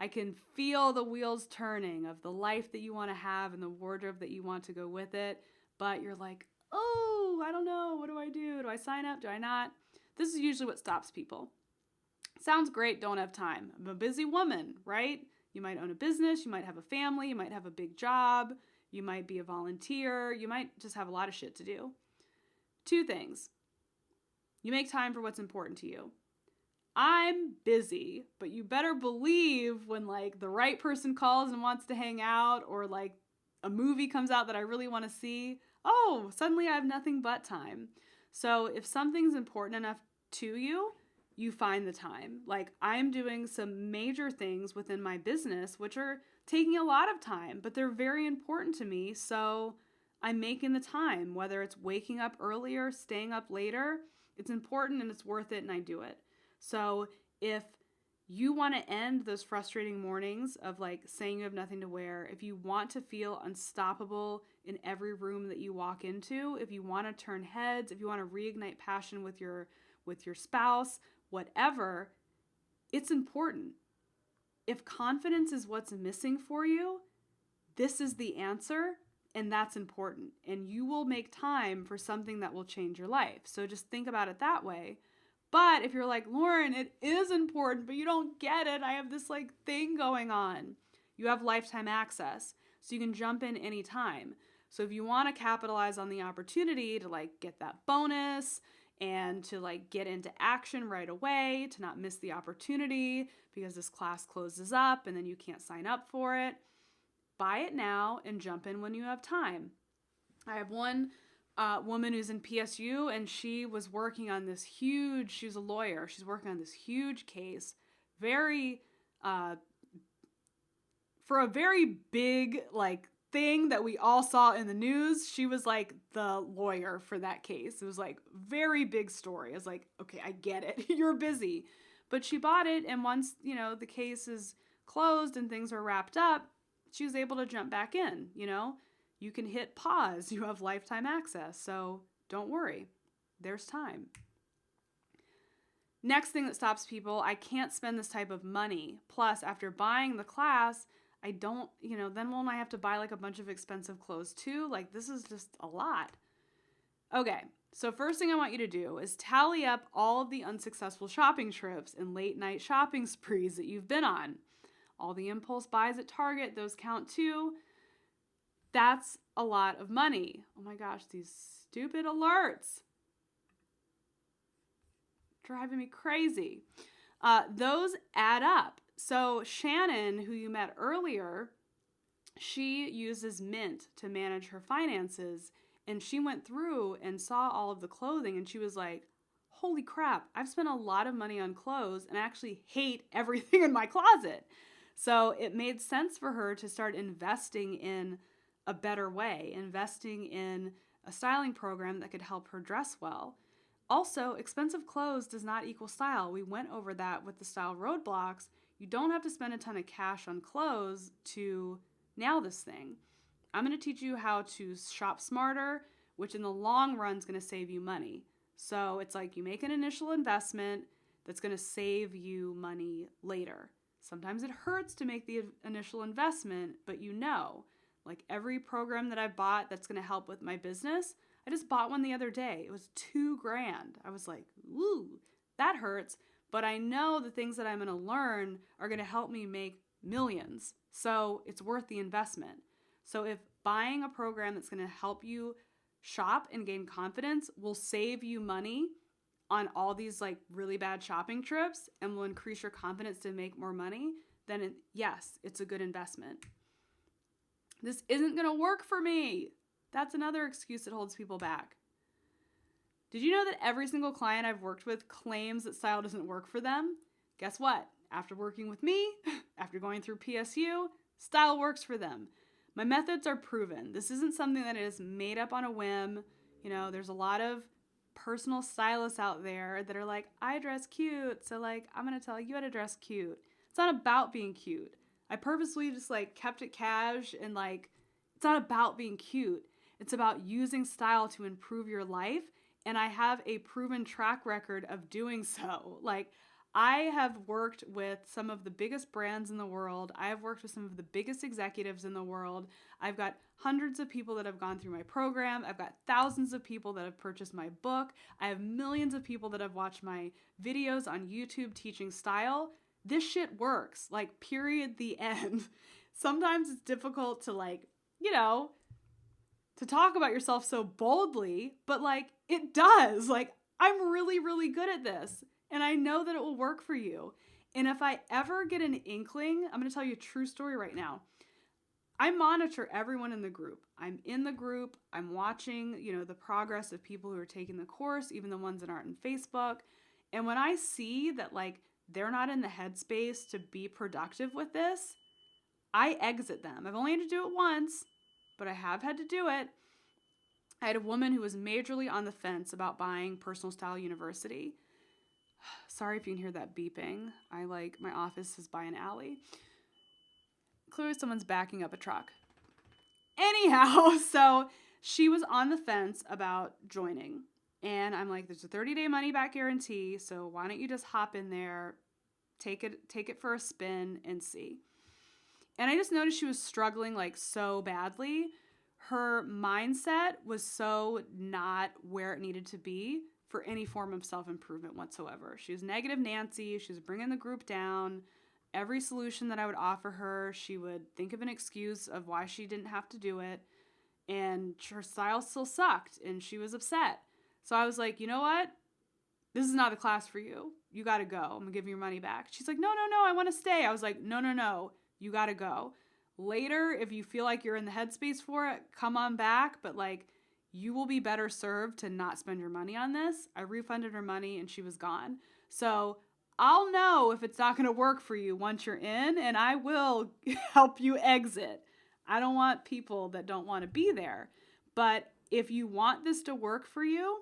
can feel the wheels turning of the life that you want to have and the wardrobe that you want to go with it. But you're like, oh, I don't know. What do I do? Do I sign up? Do I not? This is usually what stops people. Sounds great. Don't have time. I'm a busy woman, right? You might own a business. You might have a family. You might have a big job. You might be a volunteer. You might just have a lot of shit to do. 2 things. You make time for what's important to you. I'm busy, but you better believe when like the right person calls and wants to hang out, or like a movie comes out that I really want to see, oh, suddenly I have nothing but time. So if something's important enough to you, you find the time. Like I'm doing some major things within my business, which are taking a lot of time, but they're very important to me. So I'm making the time, whether it's waking up earlier, staying up later, it's important and it's worth it and I do it. So if you want to end those frustrating mornings of like saying you have nothing to wear, if you want to feel unstoppable in every room that you walk into, if you want to turn heads, if you want to reignite passion with your spouse, whatever, it's important. If confidence is what's missing for you, this is the answer, and that's important. And you will make time for something that will change your life. So just think about it that way. But if you're like, Lauren, it is important, but you don't get it. I have this like thing going on. You have lifetime access, so you can jump in anytime. So if you want to capitalize on the opportunity to like get that bonus and to like get into action right away, to not miss the opportunity because this class closes up and then you can't sign up for it, buy it now and jump in when you have time. I have one woman who's in PSU, and she was working on this huge, she's a lawyer, she's working on this huge case, for a very big like thing that we all saw in the news. She was like the lawyer for that case. It was like very big story. I was like, okay, I get it. You're busy. But she bought it, and once, you know, the case is closed and things are wrapped up, she was able to jump back in, you know? You can hit pause. You have lifetime access. So don't worry. There's time. Next thing that stops people, I can't spend this type of money. Plus, after buying the class, I don't, you know, then won't I have to buy like a bunch of expensive clothes too? Like this is just a lot. Okay, so first thing I want you to do is tally up all of the unsuccessful shopping trips and late night shopping sprees that you've been on. All the impulse buys at Target, those count too. That's a lot of money. Oh my gosh, these stupid alerts. Driving me crazy. Those add up. So Shannon, who you met earlier, she uses Mint to manage her finances, and she went through and saw all of the clothing, and she was like, holy crap, I've spent a lot of money on clothes and I actually hate everything in my closet. So it made sense for her to start investing in a better way, investing in a styling program that could help her dress well. Also, expensive clothes does not equal style. We went over that with the style roadblocks. You don't have to spend a ton of cash on clothes to nail this thing. I'm going to teach you how to shop smarter, which in the long run is going to save you money. So it's like you make an initial investment that's going to save you money later. Sometimes it hurts to make the initial investment, but you know, like every program that I've bought that's going to help with my business, I just bought one the other day. It was $2,000. I was like, woo, that hurts. But I know the things that I'm going to learn are going to help me make millions. So it's worth the investment. So if buying a program that's going to help you shop and gain confidence will save you money on all these like really bad shopping trips and will increase your confidence to make more money, then yes, it's a good investment. This isn't going to work for me. That's another excuse that holds people back. Did you know that every single client I've worked with claims that style doesn't work for them? Guess what? After working with me, after going through PSU, style works for them. My methods are proven. This isn't something that is made up on a whim. You know, there's a lot of personal stylists out there that are like, I dress cute, so like, I'm going to tell you how to dress cute. It's not about being cute. I purposely just like kept it cash and like, it's not about being cute. It's about using style to improve your life. And I have a proven track record of doing so. Like, I have worked with some of the biggest brands in the world. I have worked with some of the biggest executives in the world. I've got hundreds of people that have gone through my program. I've got thousands of people that have purchased my book. I have millions of people that have watched my videos on YouTube teaching style. This shit works. Like, period, the end. Sometimes it's difficult to like, you know, to talk about yourself so boldly, but like it does. Like I'm really, really good at this and I know that it will work for you. And if I ever get an inkling, I'm going to tell you a true story right now. I monitor everyone in the group. I'm in the group. I'm watching, the progress of people who are taking the course, even the ones that aren't in Facebook. And when I see that like they're not in the headspace to be productive with this, I exit them. I've only had to do it once, but I have had to do it. I had a woman who was majorly on the fence about buying Personal Style University. Sorry if you can hear that beeping. My office is by an alley. Clearly someone's backing up a truck. Anyhow, so she was on the fence about joining. And I'm like, there's a 30-day money back guarantee, so why don't you just hop in there, take it for a spin and see. And I just noticed she was struggling like so badly. Her mindset was so not where it needed to be for any form of self-improvement whatsoever. She was negative Nancy. She was bringing the group down. Every solution that I would offer her, she would think of an excuse of why she didn't have to do it. And her style still sucked and she was upset. So I was like, you know what? This is not a class for you. You got to go. I'm going to give you your money back. She's like, no, I want to stay. I was like, no. You got to go. Later, if you feel like you're in the headspace for it, come on back. But like, you will be better served to not spend your money on this. I refunded her money and she was gone. So I'll know if it's not going to work for you once you're in, and I will help you exit. I don't want people that don't want to be there. But if you want this to work for you,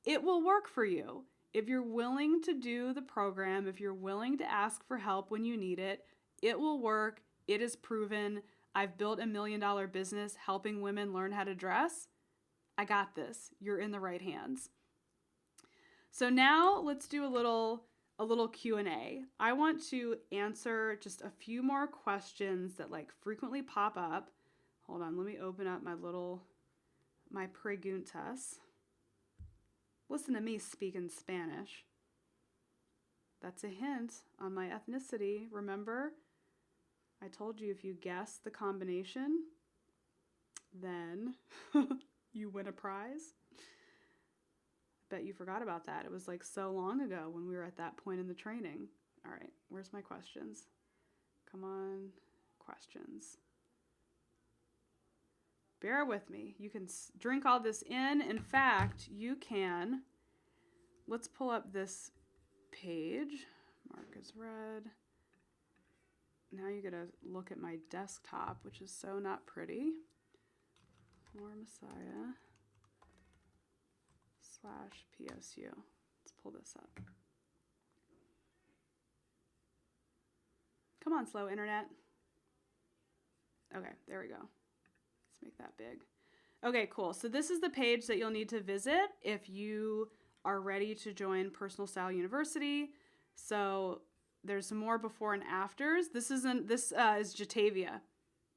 it will work for you. If you're willing to do the program, if you're willing to ask for help when you need it, it will work. It is proven. I've built $1 million business helping women learn how to dress. I got this. You're in the right hands. So now let's do a little Q&A. I want to answer just a few more questions that like frequently pop up. Hold on, let me open up my preguntas. Listen to me speak in Spanish. That's a hint on my ethnicity. Remember, I told you if you guess the combination, then you win a prize. Bet you forgot about that. It was like so long ago when we were at that point in the training. All right, where's my questions? Come on, questions. Bear with me. You can drink all this in. In fact, you can. Let's pull up this page. Mark is red. Now you get to look at my desktop, which is so not pretty. More Messiah / PSU. Let's pull this up. Come on, slow internet. Okay, there we go. Let's make that big. Okay, cool. So this is the page that you'll need to visit if you are ready to join Personal Style University. So there's some more before and afters. This is Jatavia.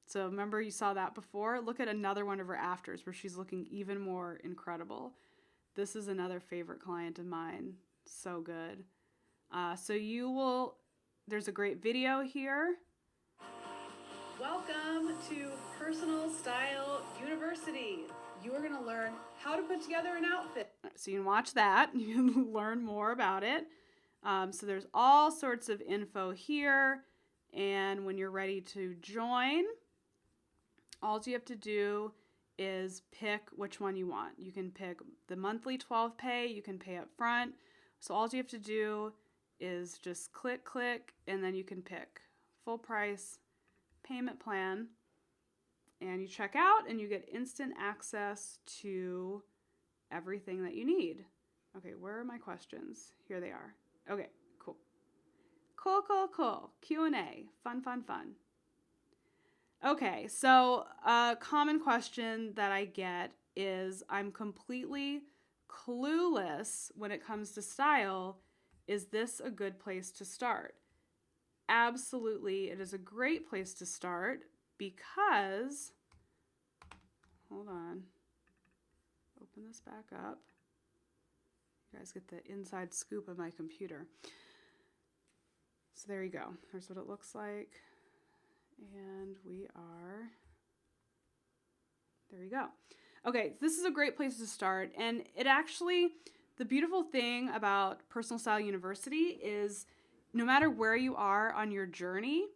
So remember you saw that before? Look at another one of her afters where she's looking even more incredible. This is another favorite client of mine. So good. There's a great video here. Welcome to Personal Style University. You are going to learn how to put together an outfit. So you can watch that. You can learn more about it. So there's all sorts of info here. And when you're ready to join, all you have to do is pick which one you want. You can pick the monthly 12 pay. You can pay up front. So all you have to do is just click, and then you can pick full price payment plan. And you check out and you get instant access to everything that you need. Okay, where are my questions? Here they are. Okay, cool. Cool. Q&A. Fun. Okay, so a common question that I get is I'm completely clueless when it comes to style. Is this a good place to start? Absolutely, it is a great place to start because, hold on, open this back up. You guys get the inside scoop of my computer. So there you go. There's what it looks like. And there you go. Okay, this is a great place to start. And it actually, the beautiful thing about Personal Style University is no matter where you are on your journey,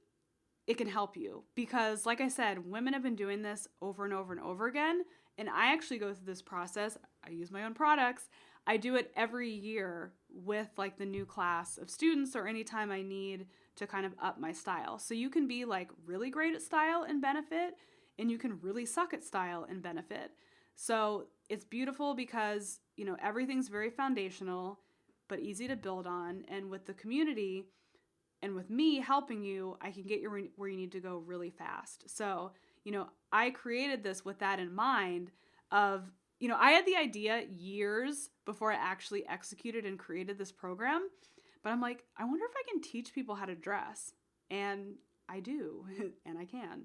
it can help you. Because, like I said, women have been doing this over and over and over again. And I actually go through this process. I use my own products. I do it every year with like the new class of students or anytime I need to kind of up my style. So you can be like really great at style and benefit, and you can really suck at style and benefit. So it's beautiful because, everything's very foundational, but easy to build on. And with the community and with me helping you, I can get you where you need to go really fast. So, I created this with that in mind of, I had the idea years before I actually executed and created this program, but I'm like, I wonder if I can teach people how to dress. And I do, and I can.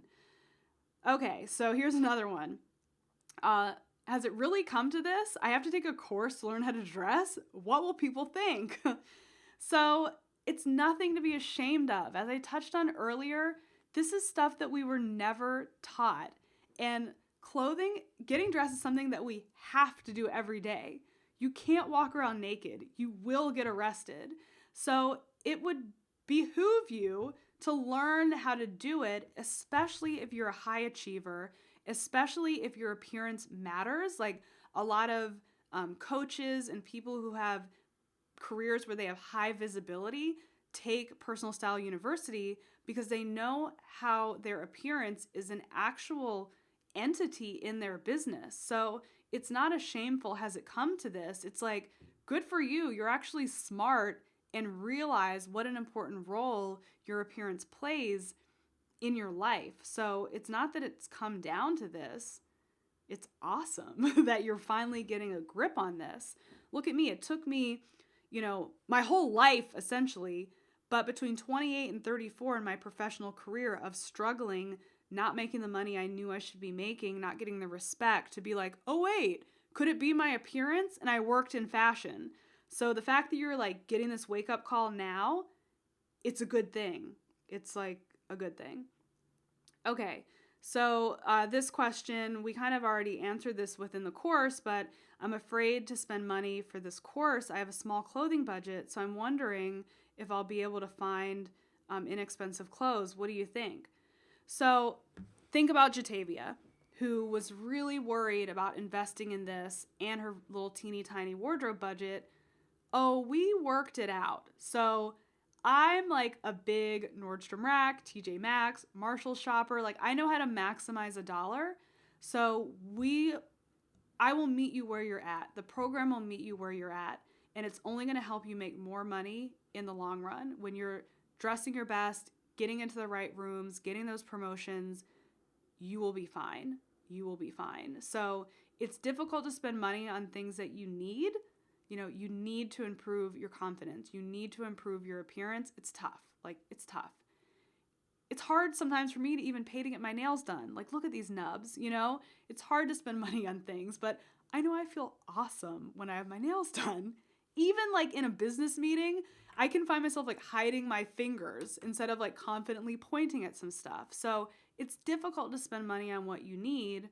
Okay, so here's another one. Has it really come to this? I have to take a course to learn how to dress? What will people think? So it's nothing to be ashamed of. As I touched on earlier, this is stuff that we were never taught. And clothing, getting dressed is something that we have to do every day. You can't walk around naked. You will get arrested. So it would behoove you to learn how to do it, especially if you're a high achiever, especially if your appearance matters. Like a lot of coaches and people who have careers where they have high visibility take Personal Style University because they know how their appearance is an actual entity in their business. So it's not a shameful has it come to this. It's like, good for you. You're actually smart and realize what an important role your appearance plays in your life. So it's not that it's come down to this. It's awesome that you're finally getting a grip on this. Look at me. It took me, my whole life essentially, but between 28 and 34 in my professional career of struggling, not making the money I knew I should be making, not getting the respect to be like, oh wait, could it be my appearance? And I worked in fashion. So the fact that you're like getting this wake up call now, it's a good thing. It's like a good thing. Okay, so this question, we kind of already answered this within the course, but I'm afraid to spend money for this course. I have a small clothing budget, so I'm wondering if I'll be able to find inexpensive clothes. What do you think? So think about Jatavia, who was really worried about investing in this and her little teeny tiny wardrobe budget. Oh, we worked it out. So I'm like a big Nordstrom Rack, TJ Maxx, Marshall shopper. Like I know how to maximize $1. So I will meet you where you're at. The program will meet you where you're at. And it's only going to help you make more money in the long run. When you're dressing your best, getting into the right rooms, getting those promotions, you will be fine. You will be fine. So it's difficult to spend money on things that you need. You need to improve your confidence. You need to improve your appearance. It's tough. It's tough. It's hard sometimes for me to even pay to get my nails done. Like, look at these nubs, It's hard to spend money on things, but I know I feel awesome when I have my nails done. Even like in a business meeting, I can find myself like hiding my fingers instead of like confidently pointing at some stuff. So it's difficult to spend money on what you need.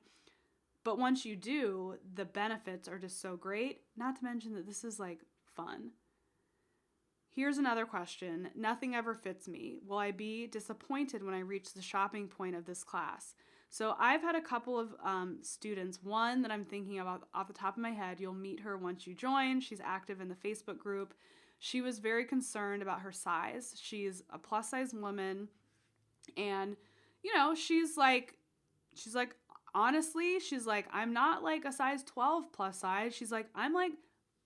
But once you do, the benefits are just so great, not to mention that this is like fun. Here's another question. Nothing ever fits me. Will I be disappointed when I reach the shopping point of this class? So I've had a couple of students, one that I'm thinking about off the top of my head. You'll meet her once you join. She's active in the Facebook group. She was very concerned about her size. She's a plus size woman. And, she's like, honestly, she's like, I'm not like a size 12 plus size. She's like, I'm like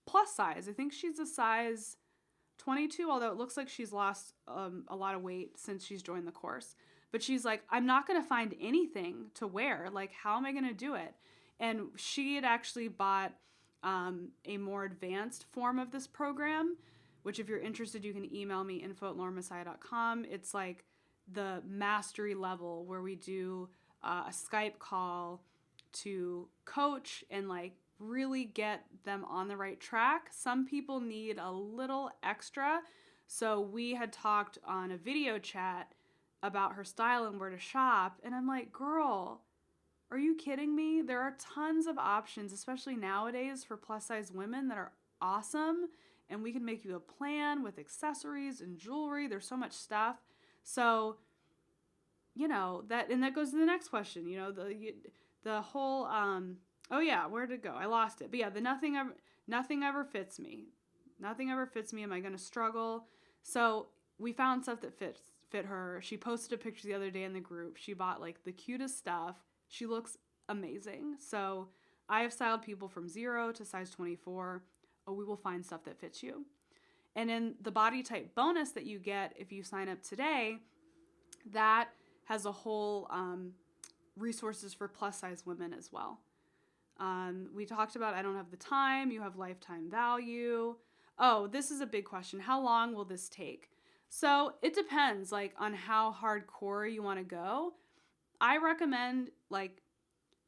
plus size. I think she's a size 22, although it looks like she's lost a lot of weight since she's joined the course. But she's like, I'm not going to find anything to wear. Like, how am I going to do it? And she had actually bought a more advanced form of this program, which if you're interested, you can email me, info@lauramassiah.com. It's like the mastery level where we do a Skype call to coach and like really get them on the right track. Some people need a little extra. So we had talked on a video chat about her style and where to shop. And I'm like, girl, Are you kidding me? There are tons of options, especially nowadays for plus size women that are awesome. And we can make you a plan with accessories and jewelry. There's so much stuff. So, that goes to the next question, the whole, oh yeah, where'd it go? I lost it. But yeah, the nothing ever fits me. Nothing ever fits me. Am I going to struggle? So we found stuff that fit her. She posted a picture the other day in the group. She bought like the cutest stuff. She looks amazing. So I have styled people from 0 to size 24. Oh, we will find stuff that fits you. And in the body type bonus that you get if you sign up today, that has a whole resources for plus size women as well. We talked about I don't have the time. You have lifetime value. Oh, this is a big question. How long will this take? So it depends like on how hardcore you want to go. I recommend like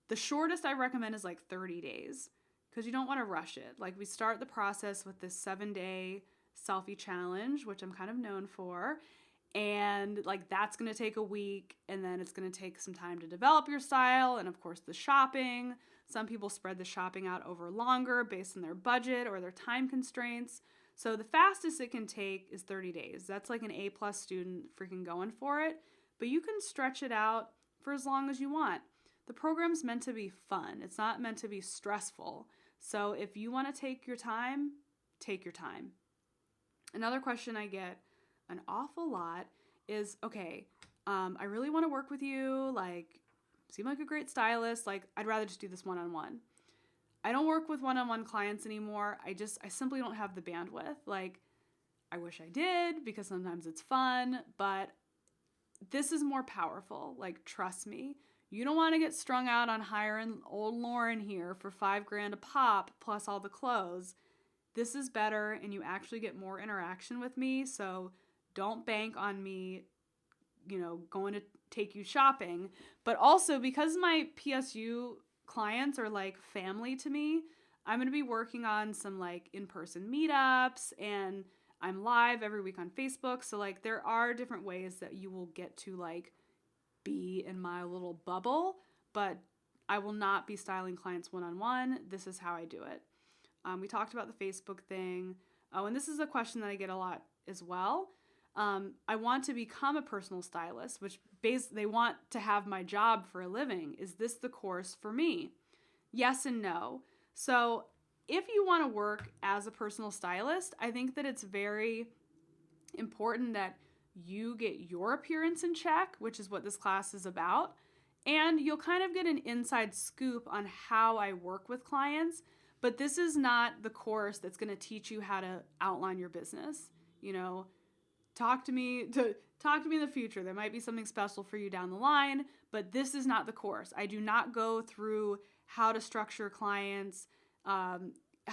the shortest I recommend is like 30 days because you don't want to rush it. Like we start the process with this 7-day selfie challenge, which I'm kind of known for. And like that's going to take a week, and then it's going to take some time to develop your style, and of course the shopping. Some people spread the shopping out over longer based on their budget or their time constraints. So the fastest it can take is 30 days. That's like an A+ student freaking going for it, but you can stretch it out for as long as you want. The program's meant to be fun. It's not meant to be stressful. So if you want to take your time, take your time. Another question I get an awful lot is, okay, I really want to work with you, like, seem like a great stylist, like, I'd rather just do this one-on-one. I don't work with one-on-one clients anymore. I simply don't have the bandwidth. Like, I wish I did because sometimes it's fun, but this is more powerful. Like, trust me. You don't want to get strung out on hiring old Lauren here for $5,000 a pop plus all the clothes. This is better, and you actually get more interaction with me, so don't bank on me, going to take you shopping. But also, because my PSU clients are like family to me, I'm going to be working on some like in-person meetups, and I'm live every week on Facebook. So like there are different ways that you will get to like be in my little bubble, but I will not be styling clients one-on-one. This is how I do it. We talked about the Facebook thing. Oh, and this is a question that I get a lot as well. I want to become a personal stylist, which they want to have my job for a living. Is this the course for me? Yes and no. So if you want to work as a personal stylist, I think that it's very important that you get your appearance in check, which is what this class is about. And you'll kind of get an inside scoop on how I work with clients. But this is not the course that's going to teach you how to outline your business. Talk to me in the future. There might be something special for you down the line, but this is not the course. I do not go through how to structure clients, how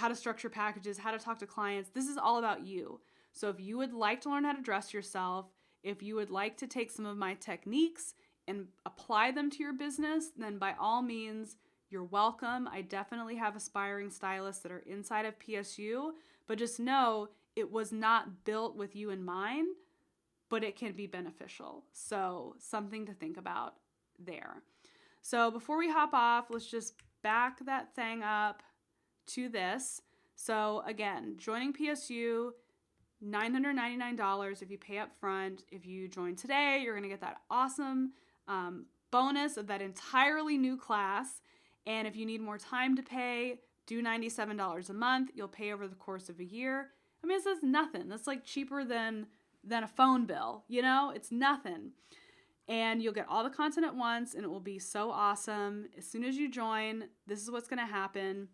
to structure packages, how to talk to clients. This is all about you. So if you would like to learn how to dress yourself, if you would like to take some of my techniques and apply them to your business, then by all means, you're welcome. I definitely have aspiring stylists that are inside of PSU, but just know it was not built with you in mind, but it can be beneficial. So something to think about there. So before we hop off, let's just back that thing up to this. So again, joining PSU, $999 if you pay up front. If you join today, you're going to get that awesome bonus of that entirely new class. And if you need more time to pay, do $97 a month. You'll pay over the course of a year. I mean, that's nothing. That's like cheaper than a phone bill, It's nothing. And you'll get all the content at once, and it will be so awesome. As soon as you join, this is what's going to happen.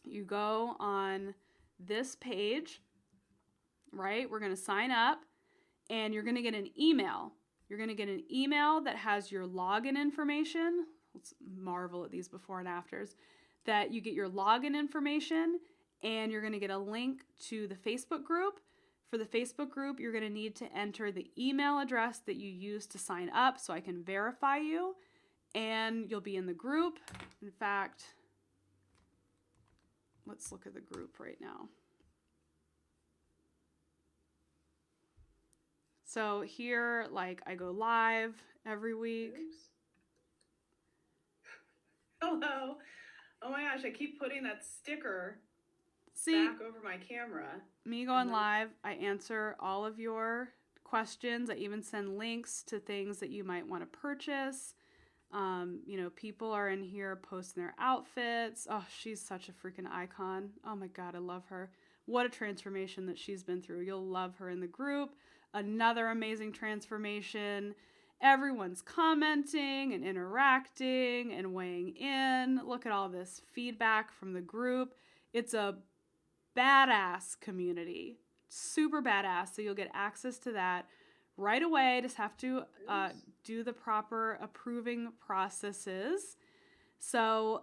You go on this page, right? We're going to sign up, and you're going to get an email. You're going to get an email that has your login information. Let's marvel at these before and afters. That you get your login information, and you're going to get a link to the Facebook group. For the Facebook group, you're going to need to enter the email address that you used to sign up so I can verify you, and you'll be in the group. In fact, let's look at the group right now. So here, like, I go live every week.
Oops.
Hello. Oh my gosh, I keep putting that sticker
See,
back over my camera.
me
And
going
then,
live, I answer all of your questions. I even send links to things that you might want to purchase. People are in here posting their outfits. Oh, she's such a freaking icon. Oh my God, I love her. What a transformation that she's been through. You'll love her in the group. Another amazing transformation. Everyone's commenting and interacting and weighing in. Look at all this feedback from the group. It's a badass community. Super badass. So you'll get access to that right away. Just have to do the proper approving processes. So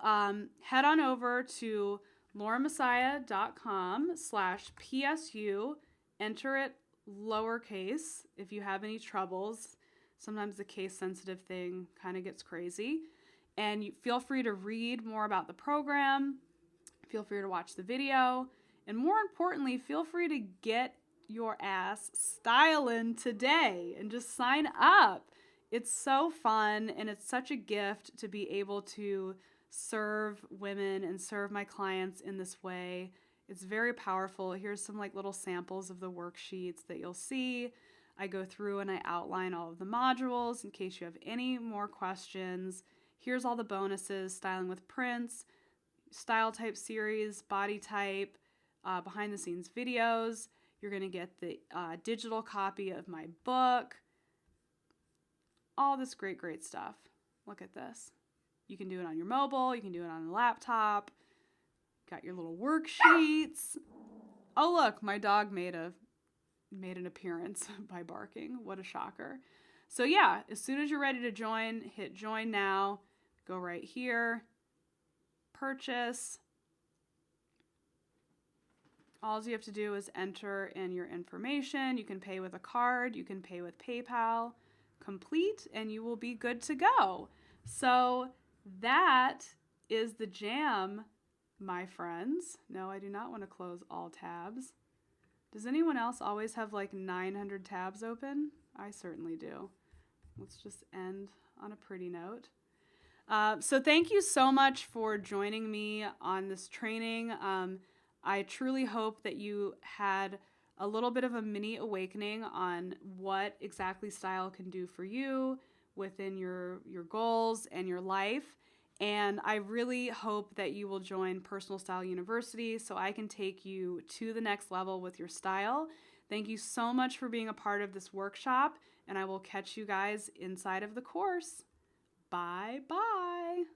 head on over to lauramessiah.com/PSU. Enter it lowercase if you have any troubles. Sometimes the case sensitive thing kind of gets crazy. And you feel free to read more about the program. Feel free to watch the video. And more importantly, feel free to get your ass styling today and just sign up. It's so fun and it's such a gift to be able to serve women and serve my clients in this way. It's very powerful. Here's some like little samples of the worksheets that you'll see. I go through and I outline all of the modules in case you have any more questions. Here's all the bonuses: styling with prints, style type series, body type, behind the scenes videos. You're going to get the digital copy of my book. All this great, great stuff. Look at this. You can do it on your mobile. You can do it on a laptop. Got your little worksheets. Oh, look, my dog made an appearance by barking. What a shocker. So yeah, as soon as you're ready to join, hit join now. Go right here. Purchase. All you have to do is enter in your information. You can pay with a card. You can pay with PayPal. Complete, and you will be good to go. So that is the jam, my friends. No, I do not want to close all tabs. Does anyone else always have like 900 tabs open? I certainly do. Let's just end on a pretty note. So thank you so much for joining me on this training. I truly hope that you had a little bit of a mini awakening on what exactly style can do for you within your goals and your life. And I really hope that you will join Personal Style University so I can take you to the next level with your style. Thank you so much for being a part of this workshop, and I will catch you guys inside of the course. Bye-bye.